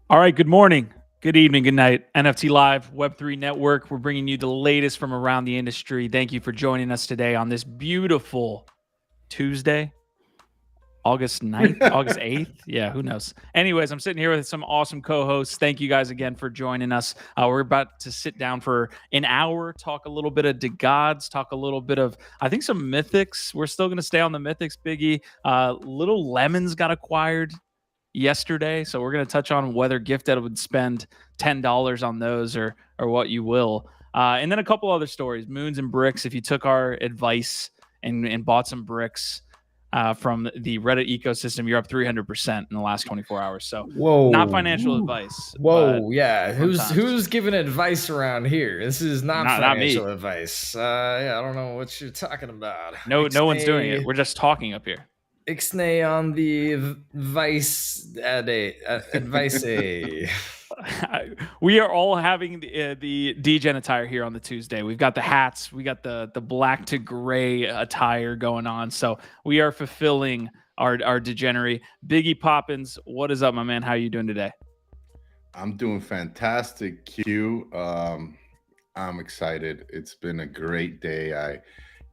All right, good morning, good evening, good night. NFT Live, Web3 Network. We're bringing you the latest from around the industry. Thank you for joining us today on this beautiful Tuesday, August 9th, August 8th. Yeah, who knows? Anyways, I'm sitting here with some awesome co-hosts. Thank you guys again for joining us. We're about to sit down for an hour, talk a little bit of DeGods, talk a little bit of, I think, some mythics. We're still going to stay on the mythics, Biggie. Little Lemons got acquired yesterday, so we're going to touch on whether Gifted would spend $10 on those or what you will, and then a couple other stories, moons and bricks. If you took our advice and bought some bricks from the Reddit ecosystem, you're up 300% in the last 24 hours. So not financial advice. Whoa, yeah. Sometimes. Who's giving advice around here? This is not financial me. advice. Yeah, I don't know what you're talking about. No one's doing it. We're just talking up here. Ixnay on the advice. We are all having the degen attire here on the Tuesday. We've got the hats, we got the black to gray attire going on. So we are fulfilling our degenerate. Biggie Poppins, what is up, my man? How are you doing today? I'm doing fantastic, Q. I'm excited. It's been a great day. I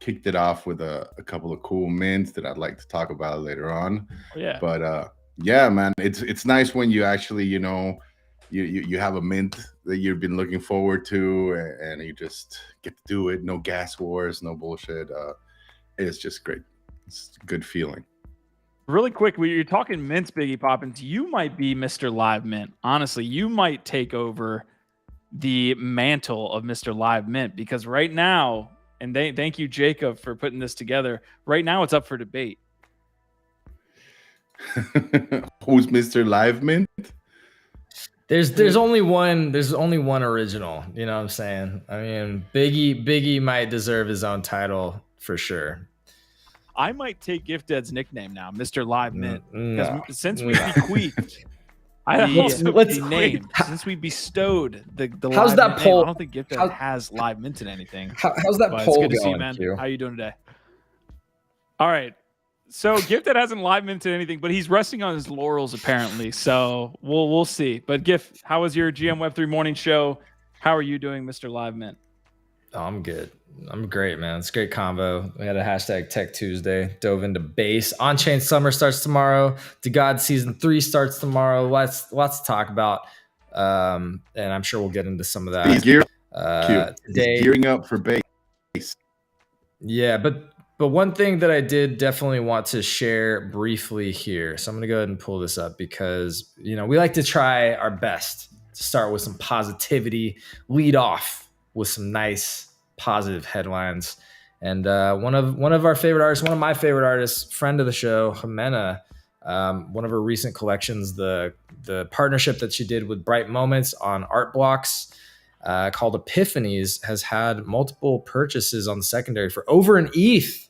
kicked it off with a couple of cool mints that I'd like to talk about later on. Oh, yeah. But yeah, man, it's nice when you actually, you have a mint that you've been looking forward to and you just get to do it. No gas wars, no bullshit. It's just great. It's a good feeling. Really quick, when you're talking mints, Biggie Poppins, you might be Mr.LiveMint. Honestly, you might take over the mantle of Mr.LiveMint, because right now, and thank you, Jacob, for putting this together. Right now, it's up for debate. Who's Mr.LiveMint? There's only one. There's only one original. You know what I'm saying? I mean, Biggie might deserve his own title for sure. I might take Gifted's nickname now, Mr.LiveMint, because since we bequeathed, since we bestowed the how's that poll? Name, I don't think Gifted has LiveMint in anything. How's that poll going? It's good to see you, man. How you doing today? All right. So Gifted hasn't LiveMinted anything, but he's resting on his laurels apparently. So we'll see. But Gift, how was your GM Web3 morning show? How are you doing, Mr.LiveMint? Oh, I'm good. I'm great, man. It's a great convo. We had a hashtag Tech Tuesday, dove into base. On-chain summer starts tomorrow. DeGods Season 3 starts tomorrow. Lots to talk about. And I'm sure we'll get into some of that. He's gearing up for base. Yeah, but one thing that I did definitely want to share briefly here. So I'm going to go ahead and pull this up because, we like to try our best to start with some positivity, lead off with some nice positive headlines. And one of our favorite artists, one of my favorite artists, friend of the show, Jimena, one of her recent collections, the partnership that she did with Bright Moments on art blocks called Epiphanies, has had multiple purchases on the secondary for over an ETH.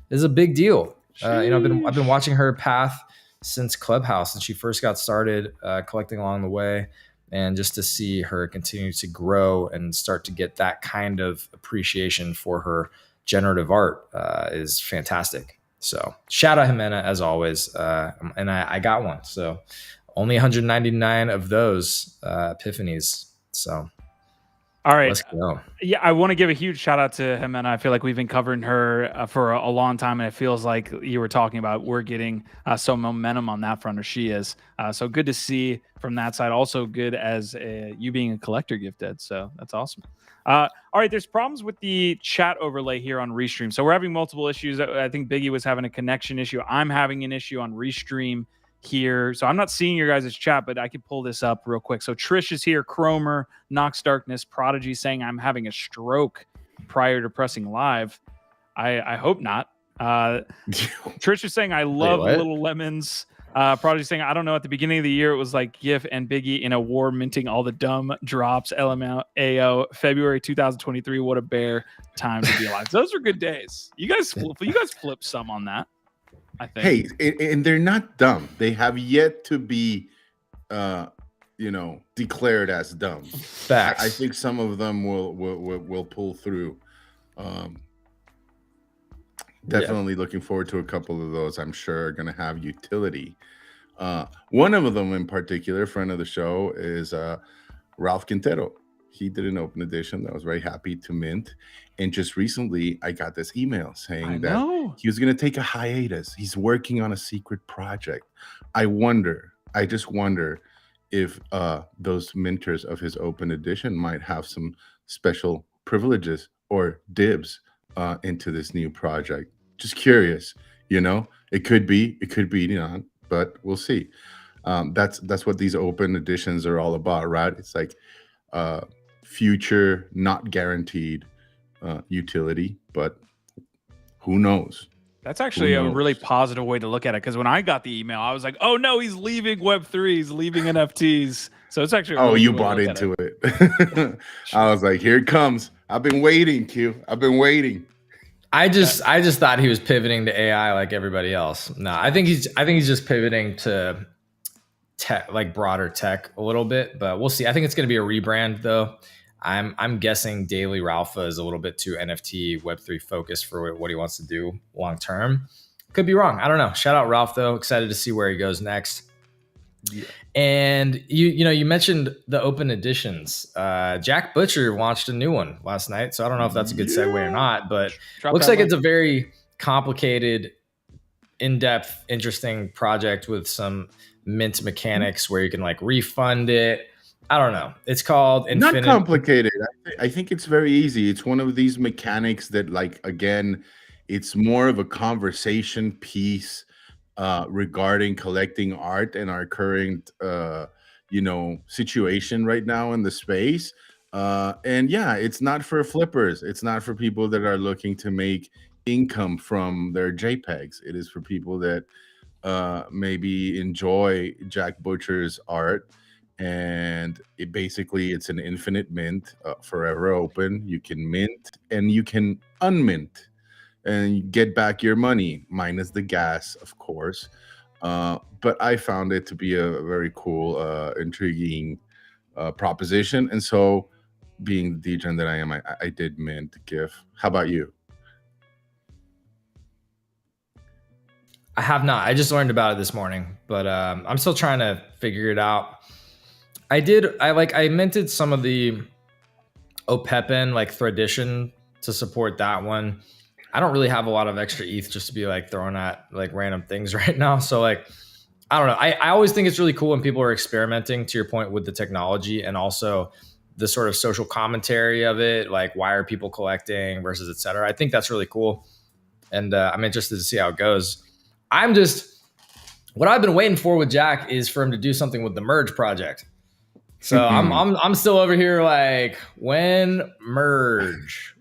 This is a big deal. I've been watching her path since Clubhouse, and she first got started collecting along the way. And just to see her continue to grow and start to get that kind of appreciation for her generative art is fantastic. So shout out Jimena as always. And I got one. So only 199 of those Epiphanies. So all right. Let's go. Yeah, I want to give a huge shout out to Jimena. I feel like we've been covering her for a long time, and it feels like you were talking about we're getting some momentum on that front, or she is. So good to see from that side. Also good as you being a collector, Gifted. So that's awesome. All right, there's problems with the chat overlay here on Restream. So we're having multiple issues. I think Biggie was having a connection issue. I'm having an issue on Restream here. So I'm not seeing your guys' chat, but I could pull this up real quick. So Trish is here, Cromer, Nox Darkness, Prodigy saying I'm having a stroke prior to pressing live. I hope not. Trish is saying I love Little Lemons. Prodigy saying I don't know, at the beginning of the year it was like GIF and Biggie in a war minting all the dumb drops. LMAO February 2023. What a bear time to be alive. Those are good days. You guys flipped some on that, I think. Hey, and they're not dumb. They have yet to be, declared as dumb. Facts. I think some of them will pull through. Definitely looking forward to a couple of those. I'm sure are going to have utility. One of them in particular, friend of the show, is Ralph Quintero. He did an open edition that I was very happy to mint. And just recently, I got this email saying that he was going to take a hiatus. He's working on a secret project. I just wonder if those minters of his open edition might have some special privileges or dibs into this new project. Just curious, it could be, not, but we'll see. That's what these open editions are all about, right? It's like future, not guaranteed utility, but who knows? That's actually a really positive way to look at it, because when I got the email, I was like, "Oh no, he's leaving Web3, he's leaving NFTs." So it's actually really you bought into it. I was like, "Here it comes." I've been waiting, Q. I've been waiting. I just thought he was pivoting to AI like everybody else. No, I think he's just pivoting to tech, like broader tech a little bit, but we'll see. I think it's going to be a rebrand though. I'm guessing Daily Ralpha is a little bit too NFT Web3 focused for what he wants to do long term. Could be wrong. I don't know. Shout out Ralph though. Excited to see where he goes next. Yeah. And you mentioned the open editions. Jack Butcher launched a new one last night, so I don't know if that's a good segue or not, but looks like it's a very complicated, in-depth, interesting project with some mint mechanics where you can like refund it. I don't know. It's called Infinite. Not complicated. I think it's very easy. It's one of these mechanics that, like, again, it's more of a conversation piece regarding collecting art and our current, situation right now in the space. And yeah, it's not for flippers. It's not for people that are looking to make income from their JPEGs. It is for people that maybe enjoy Jack Butcher's art. And it's an infinite mint, forever open. You can mint and you can unmint and get back your money, minus the gas, of course. But I found it to be a very cool, intriguing proposition. And so, being the degen that I am, I did mint GIF. How about you? I have not. I just learned about it this morning, but I'm still trying to figure it out. I minted some of the OPEPN, like Threadition, to support that one. I don't really have a lot of extra ETH just to be like throwing at like random things right now. So like, I don't know. I always think it's really cool when people are experimenting, to your point, with the technology and also the sort of social commentary of it. Like, why are people collecting versus et cetera? I think that's really cool. And I'm interested to see how it goes. What I've been waiting for with Jack is for him to do something with the Merge project. So I'm still over here like, when merge,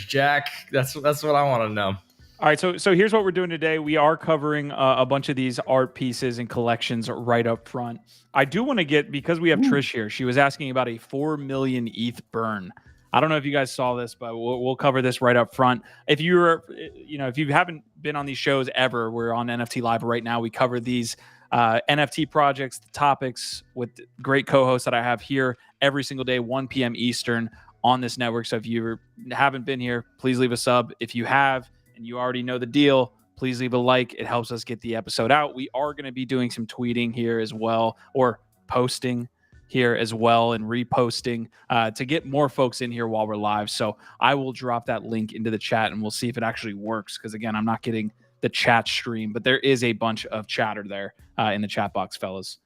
Jack? That's what I want to know. All right, so here's what we're doing today. We are covering a bunch of these art pieces and collections right up front. I do want to get, because we have Trish here, she was asking about a 4 million ETH burn. I don't know if you guys saw this, but we'll cover this right up front. If if you haven't been on these shows ever, we're on NFT Live right now. We cover these NFT projects, the topics, with great co-hosts that I have here every single day, 1 p.m. Eastern on this network. So if you haven't been here, please leave a sub. If you have and you already know the deal, please leave a like. It helps us get the episode out. We are going to be doing some tweeting here as well, or posting here as well, and reposting to get more folks in here while we're live. So I will drop that link into the chat and we'll see if it actually works. Because again, I'm not getting the chat stream, but there is a bunch of chatter there in the chat box, fellas.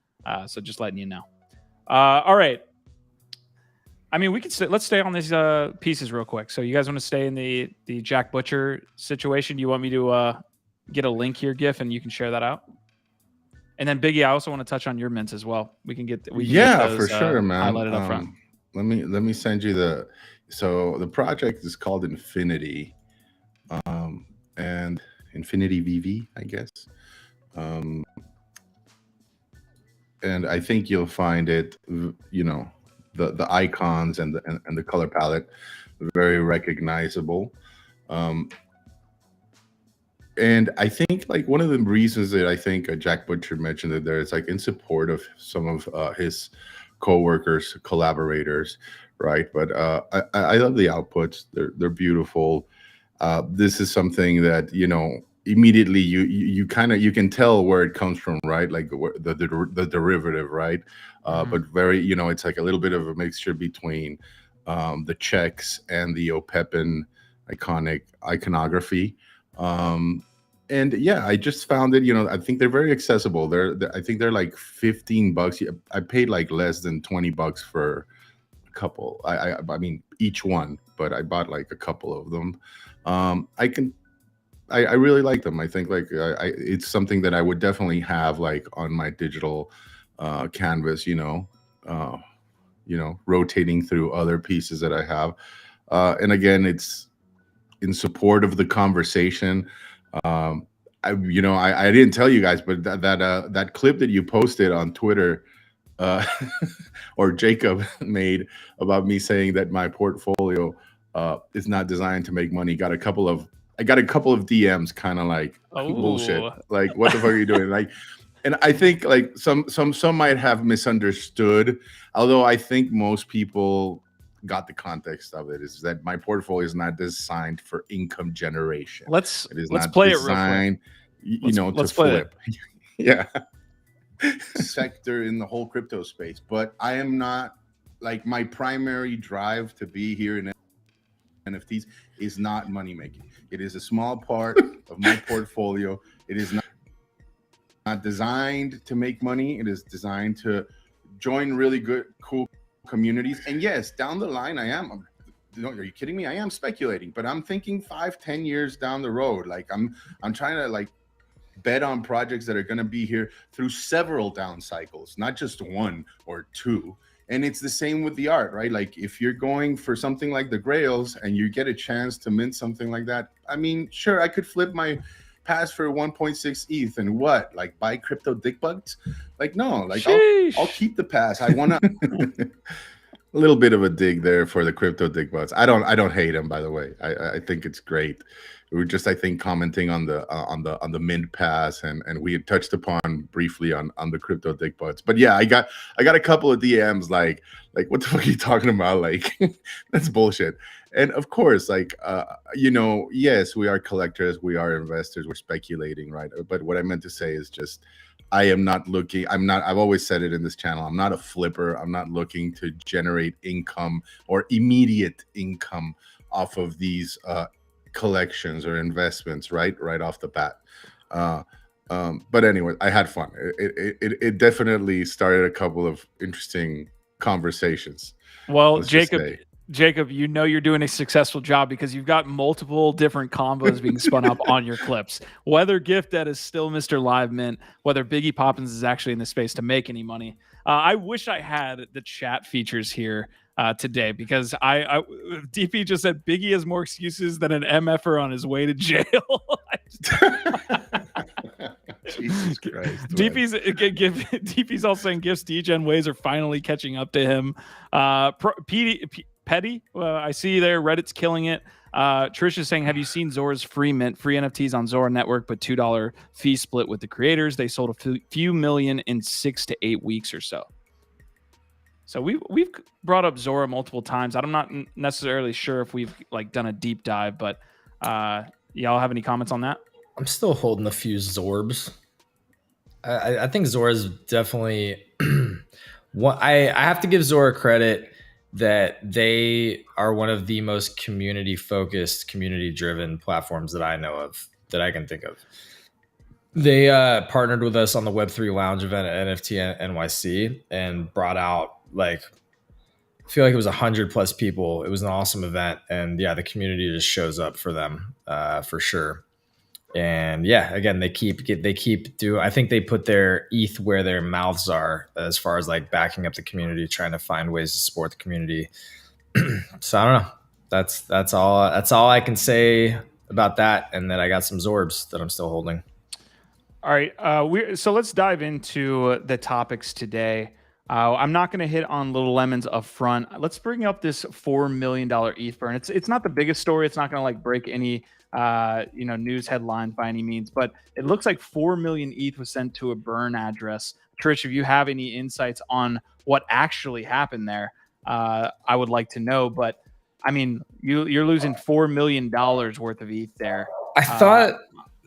So just letting you know. All right. I mean, let's stay on these pieces real quick. So you guys want to stay in the Jack Butcher situation? Do you want me to get a link here, GIF, and you can share that out? And then Biggie, I also want to touch on your mints as well. We can get those, for sure, man. Highlighted up front. Let me send you the project is called Infinity, and Infinity VV, I guess. And I think you'll find it, the icons and the color palette very recognizable. And I think like one of the reasons that I think Jack Butcher mentioned that there is like in support of some of his co-workers, collaborators, right? But I love the outputs. They're beautiful. This is something that, immediately you kind of you can tell where it comes from, right? Like the derivative, right? But very, you know, it's like a little bit of a mixture between the checks and the Opepin iconography. And yeah, I just found it, you know, I think they're very accessible. I think they're like $15. I paid like less than $20 for a couple. I mean each one, but I bought like a couple of them. I really like them. I think like it's something that I would definitely have like on my digital canvas, you know, rotating through other pieces that I have. And again, it's in support of the conversation. I didn't tell you guys, but that clip that you posted on Twitter, or Jacob made about me saying that my portfolio is not designed to make money. I got a couple of DMs, kind of like bullshit. Like, what the fuck are you doing? Like, and I think like some might have misunderstood. Although I think most people got the context of it, is that my portfolio is not designed for income generation. Let's play it real quick. To flip. Yeah. Sector in the whole crypto space, but I am not, like, my primary drive to be here in NFTs is not money making. It is a small part of my portfolio. It is not designed to make money. It is designed to join really good, cool communities. And yes, down the line, are you kidding me? I am speculating, but I'm thinking 5-10 years down the road. Like I'm trying to like bet on projects that are going to be here through several down cycles, not just one or two. And it's the same with the art, right? Like if you're going for something like the Grails and you get a chance to mint something like that, I mean, sure, I could flip my pass for 1.6 ETH and what, like buy crypto dick bugs? Like, no, like I'll keep the pass. I want to a little bit of a dig there for the crypto dick bugs. I don't hate them, by the way. I think it's great. We were just, I think, commenting on the mint pass, and we had touched upon briefly on the crypto dick butts. But yeah, I got a couple of DMs like what the fuck are you talking about? Like that's bullshit. And of course, like yes, we are collectors, we are investors, we're speculating, right? But what I meant to say is just I've always said it in this channel, I'm not a flipper. I'm not looking to generate income or immediate income off of these collections or investments right off the bat. But anyway, I had fun. It definitely started a couple of interesting conversations. Well, Jacob, you know you're doing a successful job because you've got multiple different combos being spun up on your clips. Whether Gifted is still Mr.LiveMint, whether Biggie Poppins is actually in the space to make any money. I wish I had the chat features here today, because I DP just said Biggie has more excuses than an MFer on his way to jail. Jesus Christ. DP's also saying gifts degen ways are finally catching up to him. Petty, I see you there. Reddit's killing it. Trish is saying, have you seen Zora's free mint? Free NFTs on Zora Network, but $2 fee split with the creators. They sold a few million in 6 to 8 weeks or so. So we've brought up Zora multiple times. I'm not necessarily sure if we've like done a deep dive, but y'all have any comments on that? I'm still holding a few Zorbs. I think Zora's definitely one. I have to give Zora credit that they are one of the most community-focused, community-driven platforms that I know of, that I can think of. They partnered with us on the Web3 Lounge event at NFT and NYC and brought out, like, I feel like it was 100+ people. It was an awesome event. And yeah, the community just shows up for them for sure. And yeah, again, they keep doing. I think they put their ETH where their mouths are, as far as like backing up the community, trying to find ways to support the community. So I don't know. That's all I can say about that. And then I got some Zorbs that I'm still holding. All right, so let's dive into the topics today. I'm not going to hit on Little Lemons up front. Let's bring up this $4 million ETH burn. It's not the biggest story. It's not going to like break any news headlines by any means, but it looks like 4 million ETH was sent to a burn address. Trish, if you have any insights on what actually happened there, I would like to know. But I mean, you're losing $4 million worth of ETH there. I thought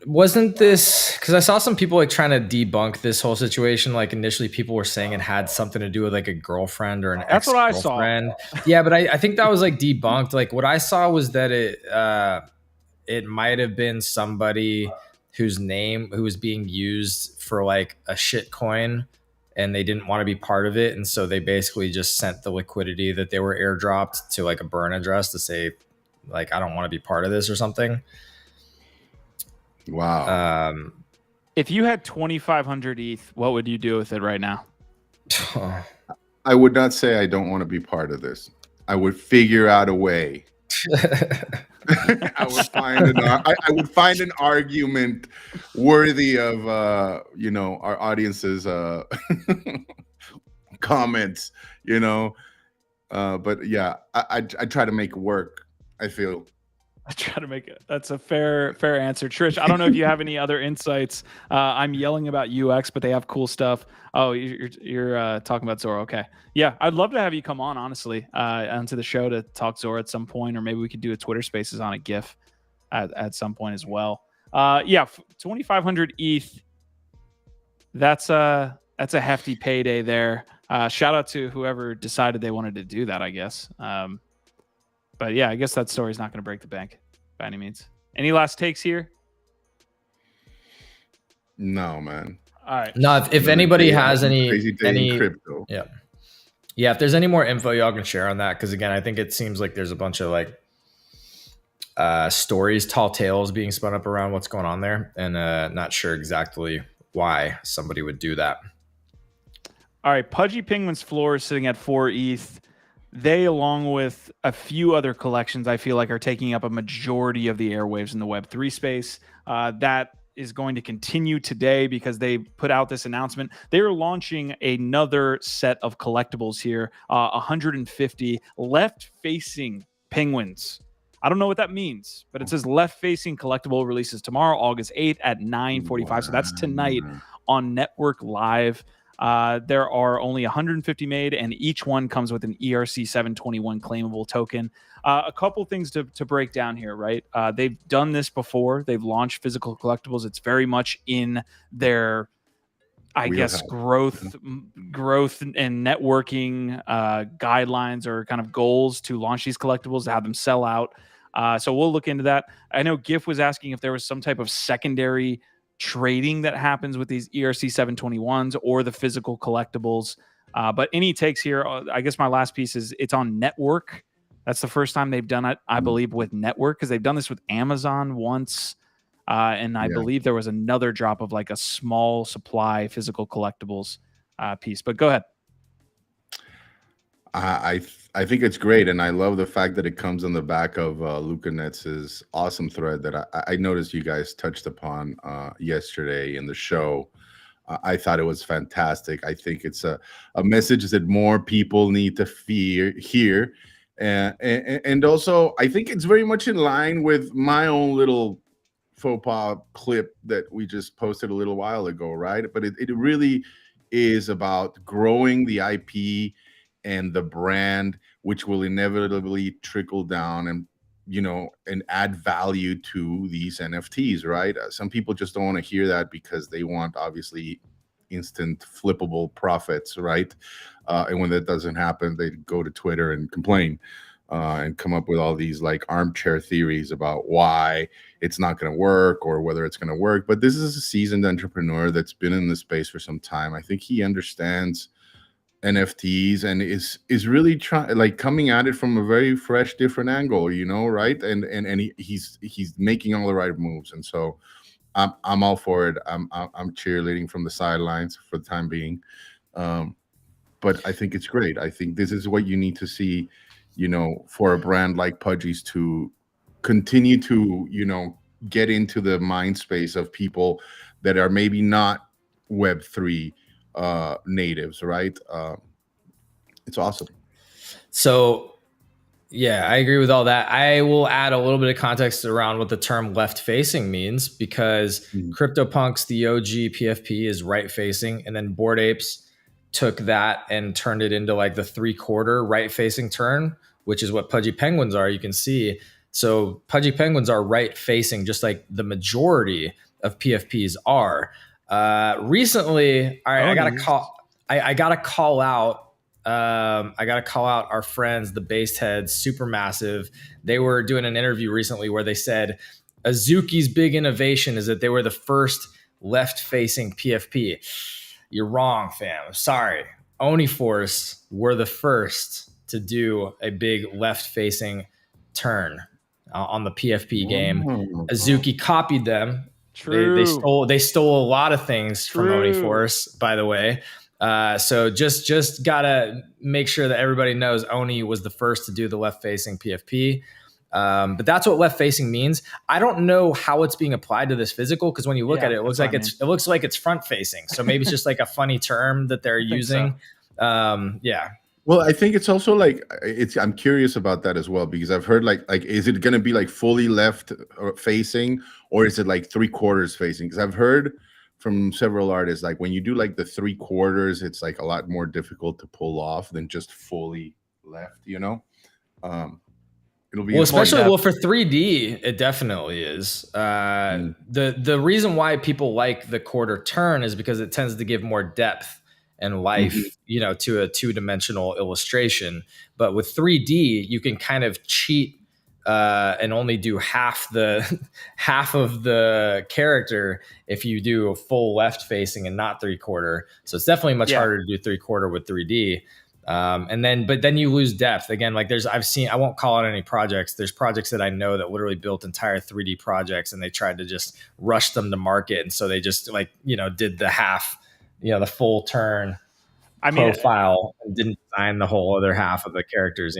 wasn't this because I saw some people like trying to debunk this whole situation? Like initially people were saying it had something to do with like a girlfriend or an That's what I saw. ex-girlfriend. Yeah, but I think that was like debunked. Like what I saw was that it might have been somebody who was being used for like a shit coin and they didn't want to be part of it. And so they basically just sent the liquidity that they were airdropped to like a burn address to say like, I don't want to be part of this or something. Wow. If you had 2,500 ETH, what would you do with it right now? I would not say I don't want to be part of this. I would figure out a way. I would find an argument worthy of our audience's comments. But yeah, I try to make it work. I feel. I try to make it. That's a fair answer. Trish, I don't know if you have any other insights. I'm yelling about UX, but they have cool stuff. Oh, you're talking about Zora. Okay. Yeah, I'd love to have you come on, honestly, onto the show to talk Zora at some point, or maybe we could do a Twitter Spaces on a GIF at some point as well. Yeah, 2,500 ETH. That's a hefty payday there. Shout out to whoever decided they wanted to do that, I guess. But yeah, I guess that story's not going to break the bank by any means. Any last takes here? No, man. All right. No, if anybody has any crypto. Yeah, if there's any more info y'all can share on that, because again, I think it seems like there's a bunch of like stories, tall tales being spun up around what's going on there, and not sure exactly why somebody would do that. All right, Pudgy Penguins floor is sitting at 4 ETH. They, along with a few other collections, I feel like are taking up a majority of the airwaves in the Web3 space. That is going to continue today because they put out this announcement. They are launching another set of collectibles here, 150 left-facing penguins. I don't know what that means, but it says left-facing collectible releases tomorrow, August 8th at 9:45. Wow. So that's tonight on Network Live. There are only 150 made, and each one comes with an ERC 721 claimable token. A couple things to break down here, right? They've done this before. They've launched physical collectibles. It's very much in their, I guess, growth and networking guidelines or kind of goals to launch these collectibles, to have them sell out. So we'll look into that. I know GIF was asking if there was some type of secondary trading that happens with these ERC 721s or the physical collectibles. But any takes here, I guess my last piece is it's on Network. That's the first time they've done it, I believe, with Network, because they've done this with Amazon once. And I believe there was another drop of like a small supply physical collectibles piece. But go ahead. I think it's great, and I love the fact that it comes on the back of Luca Netz's awesome thread that I noticed you guys touched upon yesterday in the show. I thought it was fantastic. I think it's a message that more people need to hear, and also I think it's very much in line with my own little faux pas clip that we just posted a little while ago, right? But it really is about growing the IP and the brand, which will inevitably trickle down and add value to these NFTs, right? Some people just don't want to hear that because they want obviously instant flippable profits, right? And when that doesn't happen, they go to Twitter and complain and come up with all these like armchair theories about why it's not going to work or whether it's going to work. But this is a seasoned entrepreneur that's been in the space for some time. I think he understands NFTs and is really trying, like, coming at it from a very fresh, different angle, right? And he's making all the right moves, and so I'm all for it. I'm cheerleading from the sidelines for the time being, but I think it's great. I think this is what you need to see, for a brand like Pudgy's to continue to get into the mind space of people that are maybe not Web3 natives, right? It's awesome. So yeah, I agree with all that. I will add a little bit of context around what the term left facing means, because CryptoPunks, the OG PFP, is right facing, and then Bored Apes took that and turned it into like the 3/4 right facing turn, which is what Pudgy Penguins are. You can see. So Pudgy Penguins are right facing, just like the majority of PFPs are. Recently, all right, I gotta call out. I gotta call out our friends, the Based Heads, Supermassive. They were doing an interview recently where they said Azuki's big innovation is that they were the first left-facing PFP. You're wrong, fam. Sorry. Oniforce were the first to do a big left-facing turn on the PFP game. Azuki copied them. True. They stole a lot of things True. from Oniforce, by the way. So just gotta make sure that everybody knows Oni was the first to do the left-facing PFP. But that's what left-facing means. I don't know how it's being applied to this physical, because when you look at it, it looks like it's front-facing. So maybe it's just like a funny term that they're using. So. Yeah. Well, I think it's also like I'm curious about that as well, because I've heard like is it going to be like fully left facing, or is it like 3/4 facing? Because I've heard from several artists, like when you do like the 3/4, it's like a lot more difficult to pull off than just fully left, you know. It'll be especially for 3D, it definitely is. The reason why people like the quarter turn is because it tends to give more depth and life, you know, to a 2-dimensional illustration. But with 3D, you can kind of cheat and only do half of the character if you do a full left facing and not 3/4. So it's definitely much harder to do 3/4 with 3D. But then you lose depth again. Like I won't call out any projects. There's projects that I know that literally built entire 3D projects, and they tried to just rush them to market. And so they just did the half, the full turn profile, and didn't design the whole other half of the characters,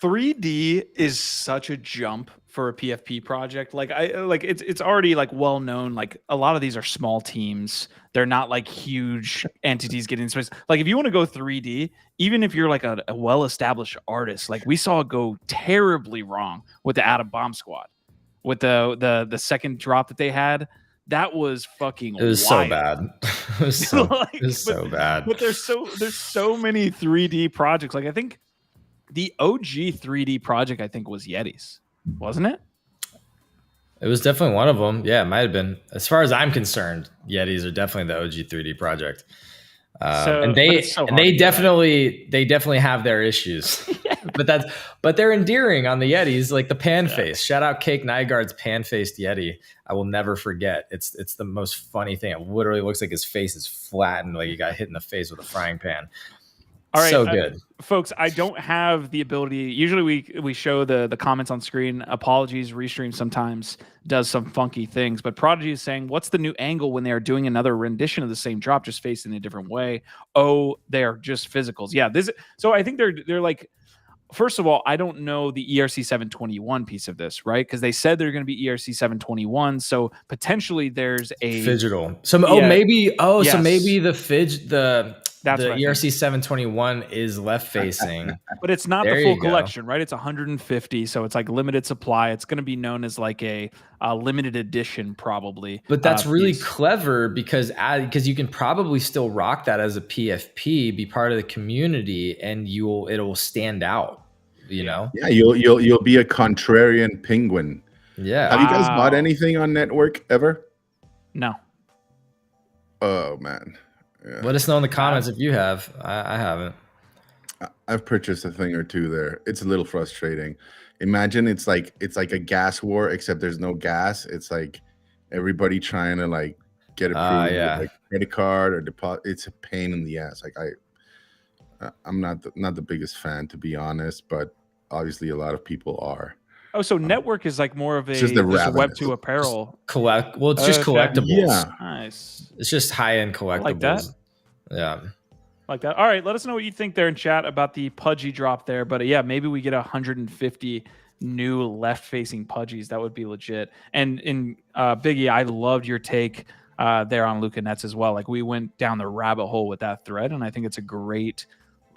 3D is such a jump for a PFP project. It's already like well known. Like a lot of these are small teams. They're not like huge entities getting space. Like if you want to go 3D, even if you're like a well-established artist, like we saw it go terribly wrong with the Atom Bomb Squad, with the second drop that they had. That was fucking. It was wild. So bad. It was so bad. But there's so many 3D projects. Like I think the OG 3D project, I think, was Yetis, wasn't it? It was definitely one of them. Yeah, it might have been. As far as I'm concerned, Yetis are definitely the OG 3D project. They definitely have their issues. but they're endearing on the Yetis, like the pan face. Shout out Cake Nygaard's pan faced Yeti. I will never forget. It's the most funny thing. It literally looks like his face is flattened, like he got hit in the face with a frying pan. All right, so good. Folks, I don't have the ability. Usually we show the comments on screen. Apologies, Restream sometimes does some funky things. But Prodigy is saying, what's the new angle when they are doing another rendition of the same drop, just faced in a different way? Oh, they are just physicals. Yeah, so I think they're like, first of all, I don't know the ERC 721 piece of this, right? Because they said they're going to be ERC 721. So potentially there's a digital. So maybe the ERC 721 is left facing, but it's not the full collection, right? It's 150, so it's like limited supply. It's going to be known as like a limited edition, probably. But that's really clever because you can probably still rock that as a PFP, be part of the community, and it'll stand out. Yeah, you'll be a contrarian penguin. Yeah. Have you guys bought anything on Network ever? No. Oh man. Yeah. Let us know in the comments if you have. I haven't. I've purchased a thing or two there. It's a little frustrating. Imagine it's like a gas war, except there's no gas. It's like everybody trying to like get approved with like credit card or deposit. It's a pain in the ass. Like I'm not the biggest fan, to be honest, but obviously a lot of people are. Oh, so Network is like more of a Web2 apparel. It's just collectibles. Yeah. Nice. It's just high-end collectibles. Like that? Yeah. Like that. All right, let us know what you think there in chat about the Pudgy drop there. But yeah, maybe we get 150 new left-facing Pudgies. That would be legit. And in Biggie, I loved your take there on Luca Nets as well. Like we went down the rabbit hole with that thread, and I think it's a great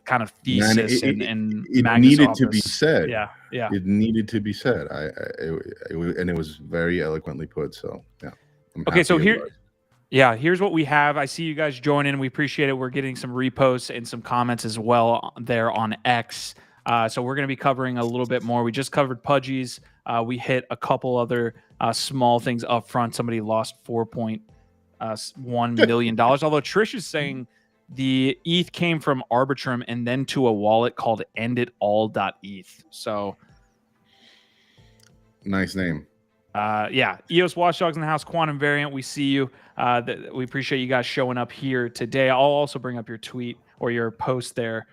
kind of thesis. It Magnus needed office. To be said. Yeah. It needed to be said. And it was very eloquently put. So yeah. Okay, so here's what we have. I see you guys joining. We appreciate it. We're getting some reposts and some comments as well there on X. So we're going to be covering a little bit more. We just covered Pudgy's We hit a couple other small things up front. Somebody lost $4.1 million. Although Trish is saying the ETH came from Arbitrum and then to a wallet called enditall.eth. So nice name. Yeah, EOS Watchdogs in the house, Quantum Variant, we see you. We appreciate you guys showing up here today. I'll also bring up your tweet or your post there,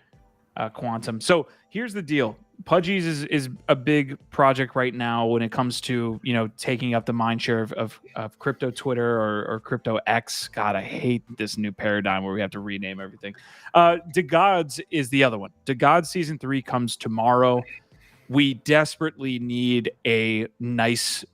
Quantum. So here's the deal. Pudgy's is a big project right now when it comes to, you know, taking up the mind share of crypto Twitter or crypto X. God, I hate this new paradigm where we have to rename everything. DeGods is the other one. DeGods Season 3 comes tomorrow. We desperately need a nice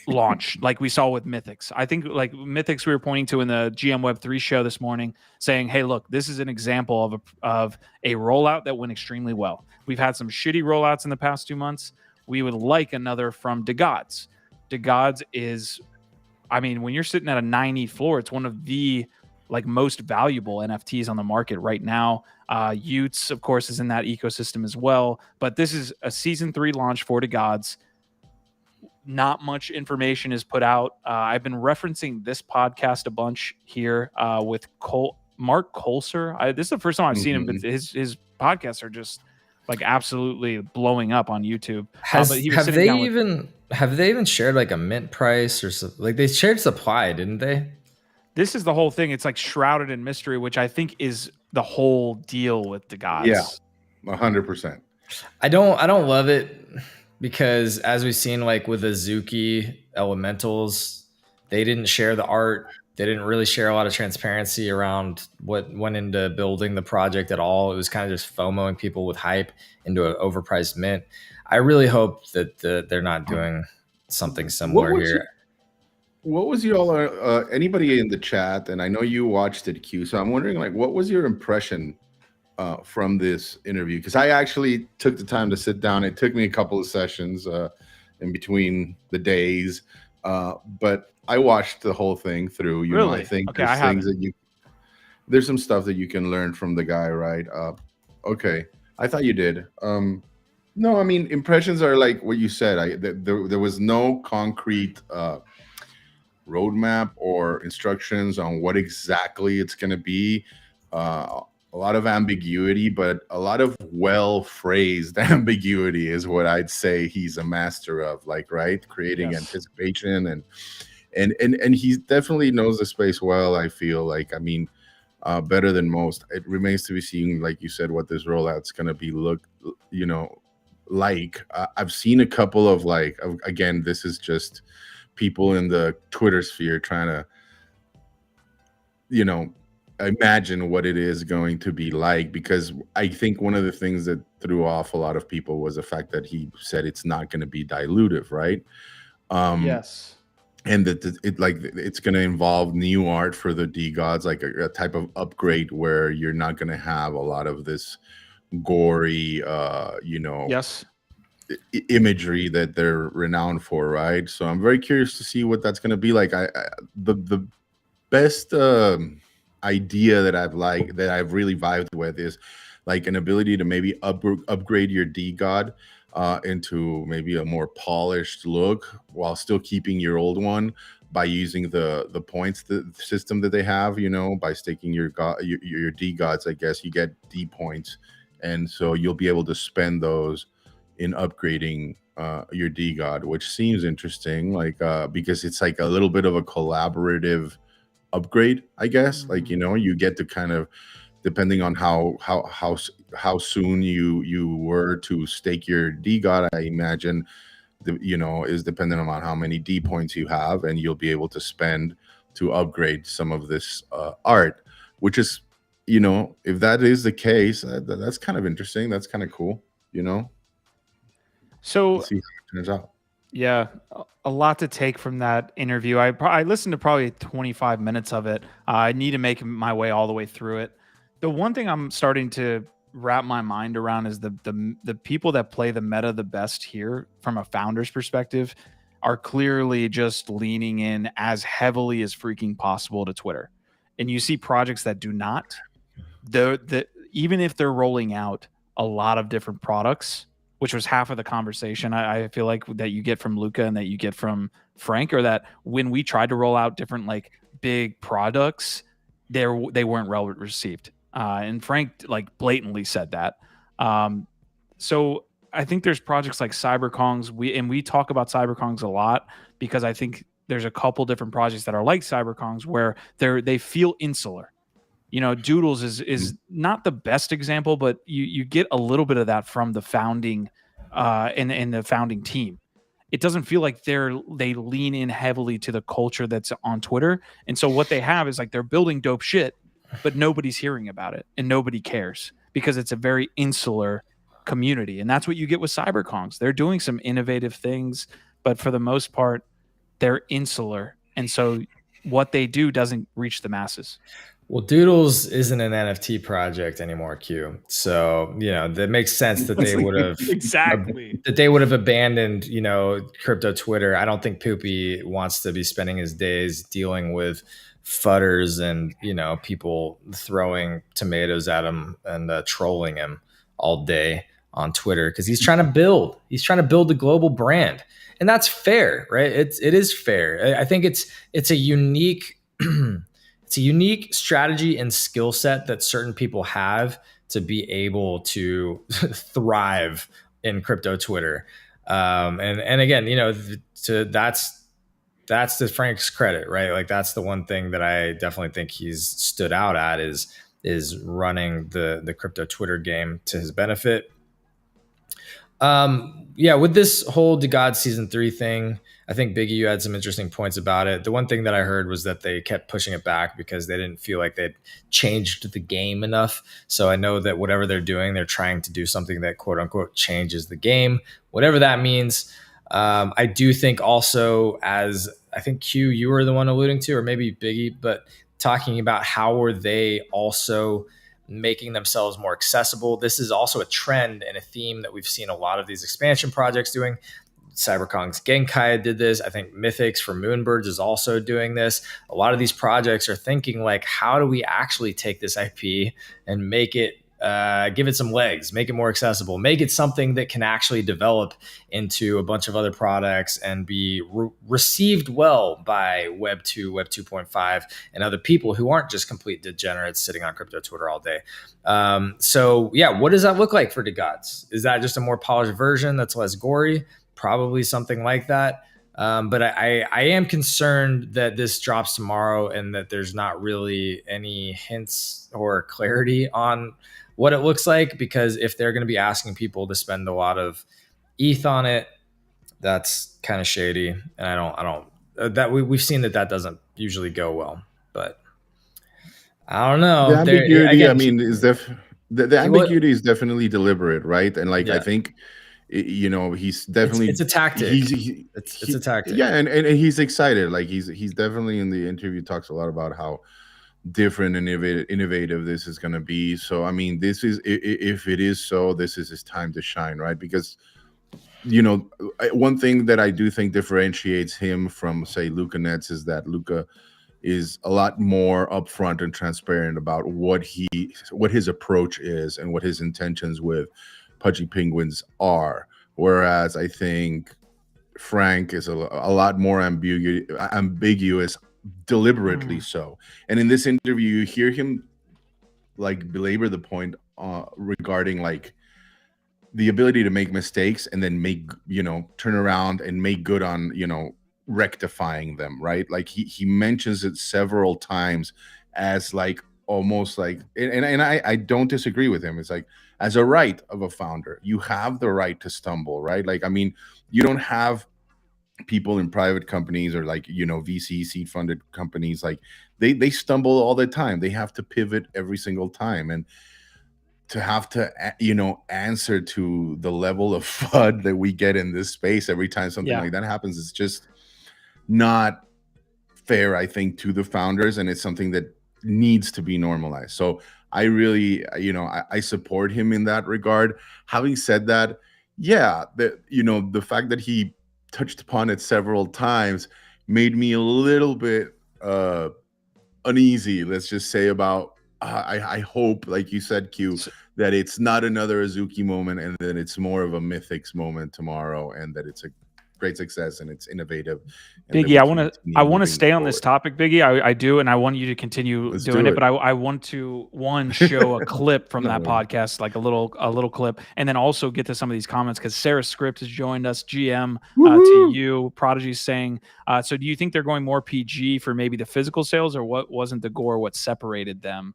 launch like we saw with Mythics. I think like Mythics we were pointing to in the GM Web3 show this morning saying, hey, look, this is an example of a rollout that went extremely well. We've had some shitty rollouts in the past 2 months. We would like another from DeGods. DeGods is, I mean, when you're sitting at a 90 floor, it's one of the like most valuable NFTs on the market right now. Utes, of course, is in that ecosystem as well. But this is a Season 3 launch for DeGods. Not much information is put out. I've been referencing this podcast a bunch here with Mark Colser. This is the first time I've seen him, but his podcasts are just like absolutely blowing up on YouTube. Have they even shared like a mint price or something? Like they shared supply, didn't they? This is the whole thing. It's like shrouded in mystery, which I think is the whole deal with DeGods. Yeah, 100%. I don't love it. Because as we've seen, like with Azuki Elementals, they didn't share the art. They didn't really share a lot of transparency around what went into building the project at all. It was kind of just FOMOing people with hype into an overpriced mint. I really hope that they're not doing something similar here. What was your anybody in the chat? And I know you watched it, Q. So I'm wondering, like, what was your impression from this interview? Because I actually took the time to sit down. It took me a couple of sessions in between the days, but I watched the whole thing through. You know, I think there's some stuff that you can learn from the guy, right? Okay, I thought you did. No, I mean, impressions are like what you said. There was no concrete roadmap or instructions on what exactly it's going to be. A lot of ambiguity, but a lot of well-phrased ambiguity is what I'd say he's a master of, like, right? Creating anticipation and he definitely knows the space well, I feel like. I mean, better than most. It remains to be seen, like you said, what this rollout's going to be like. I've seen a couple of again, this is just people in the Twitter sphere trying to, imagine what it is going to be like, because I think one of the things that threw off a lot of people was the fact that he said it's not going to be dilutive, right? Yes. And that it's going to involve new art for the DeGods, like a type of upgrade where you're not going to have a lot of this gory, imagery that they're renowned for, right? So I'm very curious to see what that's going to be like. The best idea that I've really vibed with is like an ability to maybe upgrade your DeGod into maybe a more polished look while still keeping your old one by using the points, the system that they have, by staking your DeGods. I guess you get D points, and so you'll be able to spend those in upgrading your DeGod, which seems interesting, because it's like a little bit of a collaborative upgrade, I guess. Like, you get to kind of, depending on how soon you were to stake your DeGod, I imagine, is dependent on how many D points you have, and you'll be able to spend to upgrade some of this art, which is, if that is the case, that's kind of interesting. That's kind of cool, So Let's see how it turns out. Yeah, a lot to take from that interview. I listened to probably 25 minutes of it. I need to make my way all the way through it. The one thing I'm starting to wrap my mind around is the people that play the meta the best here from a founder's perspective are clearly just leaning in as heavily as freaking possible to Twitter. And you see projects that do not. Even if they're rolling out a lot of different products, which was half of the conversation I feel like that you get from Luca and that you get from Frank, or that when we tried to roll out different like big products, they weren't well received. And Frank like blatantly said that. So I think there's projects like CyberKongs. We talk about CyberKongs a lot because I think there's a couple different projects that are like CyberKongs where they feel insular. Doodles is not the best example, but you get a little bit of that from the founding in the founding team. It doesn't feel like they lean in heavily to the culture that's on Twitter. And so what they have is like they're building dope shit, but nobody's hearing about it and nobody cares because it's a very insular community. And that's what you get with CyberKongs. They're doing some innovative things, but for the most part, they're insular. And so what they do doesn't reach the masses. Well, Doodles isn't an NFT project anymore, Q. So, that makes sense that they would have abandoned, crypto Twitter. I don't think Poopy wants to be spending his days dealing with fudders and, people throwing tomatoes at him and trolling him all day on Twitter because he's trying to build a global brand. And that's fair, right? It is fair. I think it's a unique it's a unique strategy and skill set that certain people have to be able to thrive in crypto Twitter. And again, that's to Frank's credit, right? Like that's the one thing that I definitely think he's stood out at is running the crypto Twitter game to his benefit. With this whole DeGods Season 3 thing, I think Biggie, you had some interesting points about it. The one thing that I heard was that they kept pushing it back because they didn't feel like they'd changed the game enough. So I know that whatever they're doing, they're trying to do something that quote unquote changes the game, whatever that means. I do think also, as I think Q, you were the one alluding to, or maybe Biggie, but talking about how were they also making themselves more accessible. This is also a trend and a theme that we've seen a lot of these expansion projects doing. CyberKong's Genkai did this. I think Mythics for Moonbirds is also doing this. A lot of these projects are thinking like, how do we actually take this IP and make it, give it some legs, make it more accessible, make it something that can actually develop into a bunch of other products and be received well by Web 2, Web 2.5, and other people who aren't just complete degenerates sitting on crypto Twitter all day. What does that look like for DeGods? Is that just a more polished version that's less gory? Probably something like that. But I am concerned that this drops tomorrow and that there's not really any hints or clarity on what it looks like, because if they're going to be asking people to spend a lot of ETH on it, that's kind of shady. And I don't that we've seen that doesn't usually go well, but I don't know. The ambiguity, the ambiguity is definitely deliberate, right? And I think, he's definitely, it's a tactic. It's a tactic. Yeah. And he's excited. Like he's definitely in the interview talks a lot about how different and innovative this is going to be. So, this is, if it is so, this is his time to shine, right? Because, one thing that I do think differentiates him from, say, Luca Nets is that Luca is a lot more upfront and transparent about what his approach is and what his intentions with Pudgy Penguins are. Whereas I think Frank is a lot more ambiguous, deliberately so. And in this interview, you hear him belabor the point regarding the ability to make mistakes and then turn around and make good on rectifying them, right? He mentions it several times as almost and I don't disagree with him. It's as a right of a founder, you have the right to stumble, right? You don't have people in private companies or VC seed funded companies, they stumble all the time. They have to pivot every single time, and to have to answer to the level of FUD that we get in this space every time something like that happens, is just not fair, I think, to the founders, and it's something that needs to be normalized. So I really, I support him in that regard. Having said that, the fact that he touched upon it several times made me a little bit uneasy, let's just say, about I hope, like you said, Q, that it's not another Azuki moment, and that it's more of a Mythics moment tomorrow, and that it's a great success and it's innovative. And Biggie, I want to moving stay on forward. this topic, Biggie. I do, and I want you to continue Let's doing do it. But I want to show a clip from that worries. podcast, like a little clip, and then also get to some of these comments because Sarah Script has joined us. GM to you, Prodigy saying. So do you think they're going more PG for maybe the physical sales, or what wasn't the gore what separated them?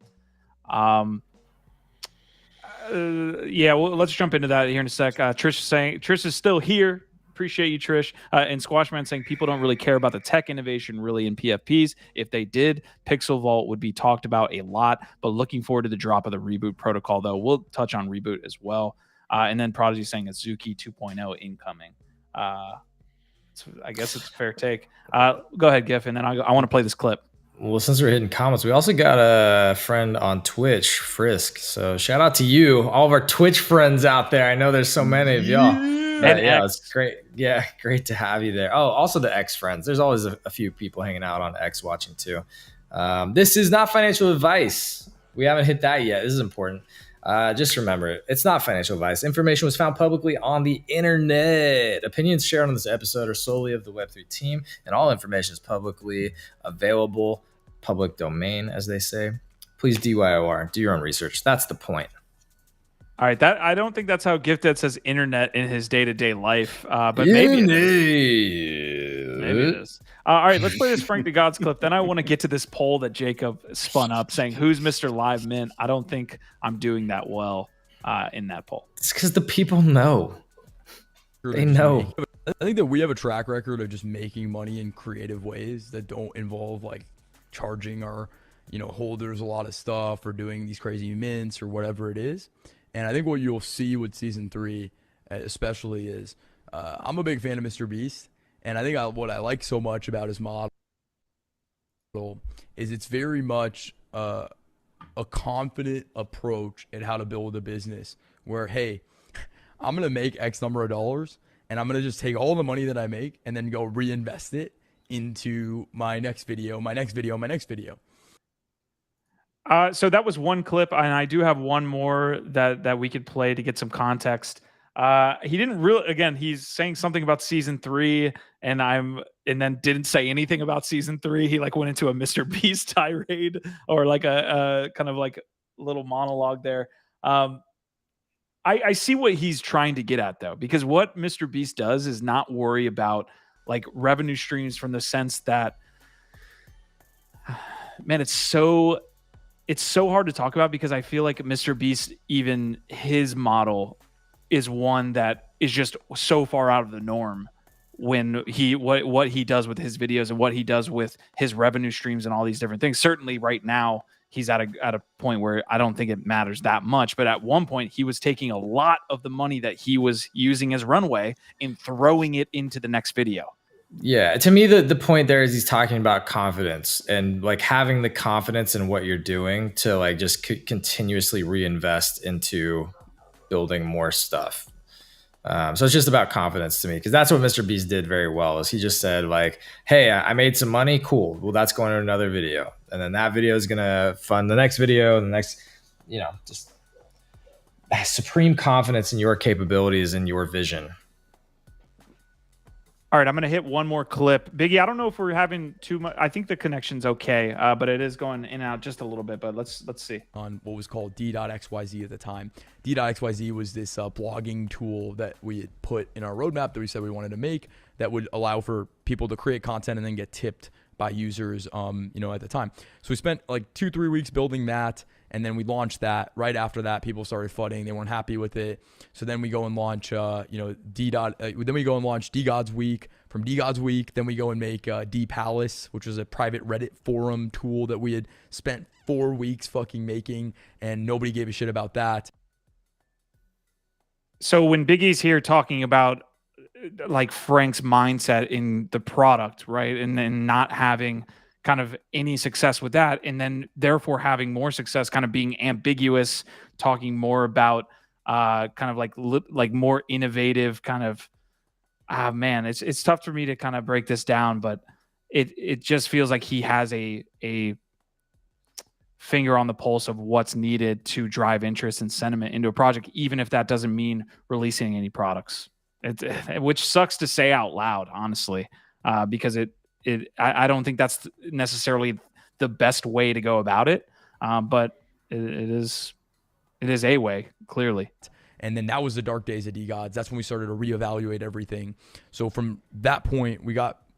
Yeah, well, let's jump into that here in a sec. Trish is still here. Appreciate you, Trish. And Squashman saying people don't really care about the tech innovation really in PFPs. If they did, Pixel Vault would be talked about a lot. But looking forward to the drop of the Reboot protocol, though. We'll touch on Reboot as well. And then Prodigy saying Azuki 2.0 incoming. So I guess it's a fair take. Go ahead, Giff, and then I want to play this clip. Well, since we're hitting comments, we also got a friend on Twitch, Frisk. So shout out to you, all of our Twitch friends out there. I know there's so many of y'all. Yeah, it's great. Yeah, great to have you there. Oh, also the X friends. There's always a few people hanging out on X watching too. This is not financial advice. We haven't hit that yet. This is important. Just remember, it's not financial advice. Information was found publicly on the internet. Opinions shared on this episode are solely of the Web3 team, and all information is publicly available, public domain, as they say. Please DYOR, do your own research. That's the point. All right, I don't think that's how Gifted says internet in his day-to-day life, but maybe it is. Maybe it is. All right, let's play this Frank DeGods clip. Then I want to get to this poll that Jacob spun up saying, who's Mr.LiveMint? I don't think I'm doing that well in that poll. It's because the people know. They know. I think that we have a track record of just making money in creative ways that don't involve like charging our holders a lot of stuff or doing these crazy mints or whatever it is. And I think what you'll see with season 3 especially is I'm a big fan of Mr. Beast. And I think what I like so much about his model is it's very much a confident approach at how to build a business where, hey, I'm going to make X number of dollars and I'm going to just take all the money that I make and then go reinvest it into my next video, my next video, my next video. So that was one clip, and I do have one more that we could play to get some context. He didn't really. Again, he's saying something about season 3, and then didn't say anything about season 3. He like went into a Mr. Beast tirade or like a kind of like little monologue there. I see what he's trying to get at though, because what Mr. Beast does is not worry about like revenue streams from the sense that, man, it's so hard to talk about because I feel like Mr. Beast, even his model is one that is just so far out of the norm when what he does with his videos and what he does with his revenue streams and all these different things. Certainly right now he's at a point where I don't think it matters that much, but at one point he was taking a lot of the money that he was using as runway and throwing it into the next video. Yeah, to me, the point there is he's talking about confidence and like having the confidence in what you're doing to like just continuously reinvest into building more stuff. So it's just about confidence to me, because that's what Mr. Beast did very well. Is he just said like, hey, I made some money. Cool. Well, that's going to another video. And then that video is going to fund the next video. And the next, just supreme confidence in your capabilities and your vision. All right, I'm going to hit one more clip. Biggie, I don't know if we're having too much. I think the connection's okay, but it is going in and out just a little bit. But let's see. On what was called D.XYZ at the time. D.XYZ was this blogging tool that we had put in our roadmap that we said we wanted to make that would allow for people to create content and then get tipped by users, at the time. So we spent like 2-3 weeks building that. And then we launched that. Right after that, people started flooding. They weren't happy with it. So then we go and launch, then we go and launch DeGods Week. From DeGods Week, then we go and make D Palace, which was a private Reddit forum tool that we had spent 4 weeks fucking making, and nobody gave a shit about that. So when Biggie's here talking about like Frank's mindset in the product, right, and then not having kind of any success with that, and then therefore having more success kind of being ambiguous, talking more about kind of like more innovative kind of man, it's tough for me to kind of break this down, but it just feels like he has a finger on the pulse of what's needed to drive interest and sentiment into a project, even if that doesn't mean releasing any products. Which sucks to say out loud, honestly, because I don't think that's necessarily the best way to go about it, but it is a way, clearly. And then that was the dark days of DeGods. That's when we started to reevaluate everything. So from that point,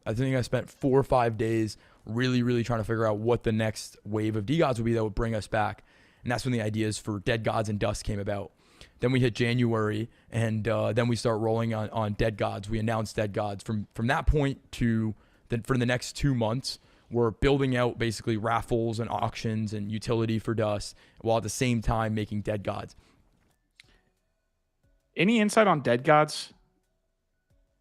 I think I spent 4 or 5 days really trying to figure out what the next wave of DeGods would be that would bring us back. And that's when the ideas for Dead Gods and Dust came about. Then we hit January, and then we start rolling on Dead Gods. We announced Dead Gods. From that point to then for the next 2 months, we're building out basically raffles and auctions and utility for Dust, while at the same time making Dead Gods. Any insight on Dead Gods?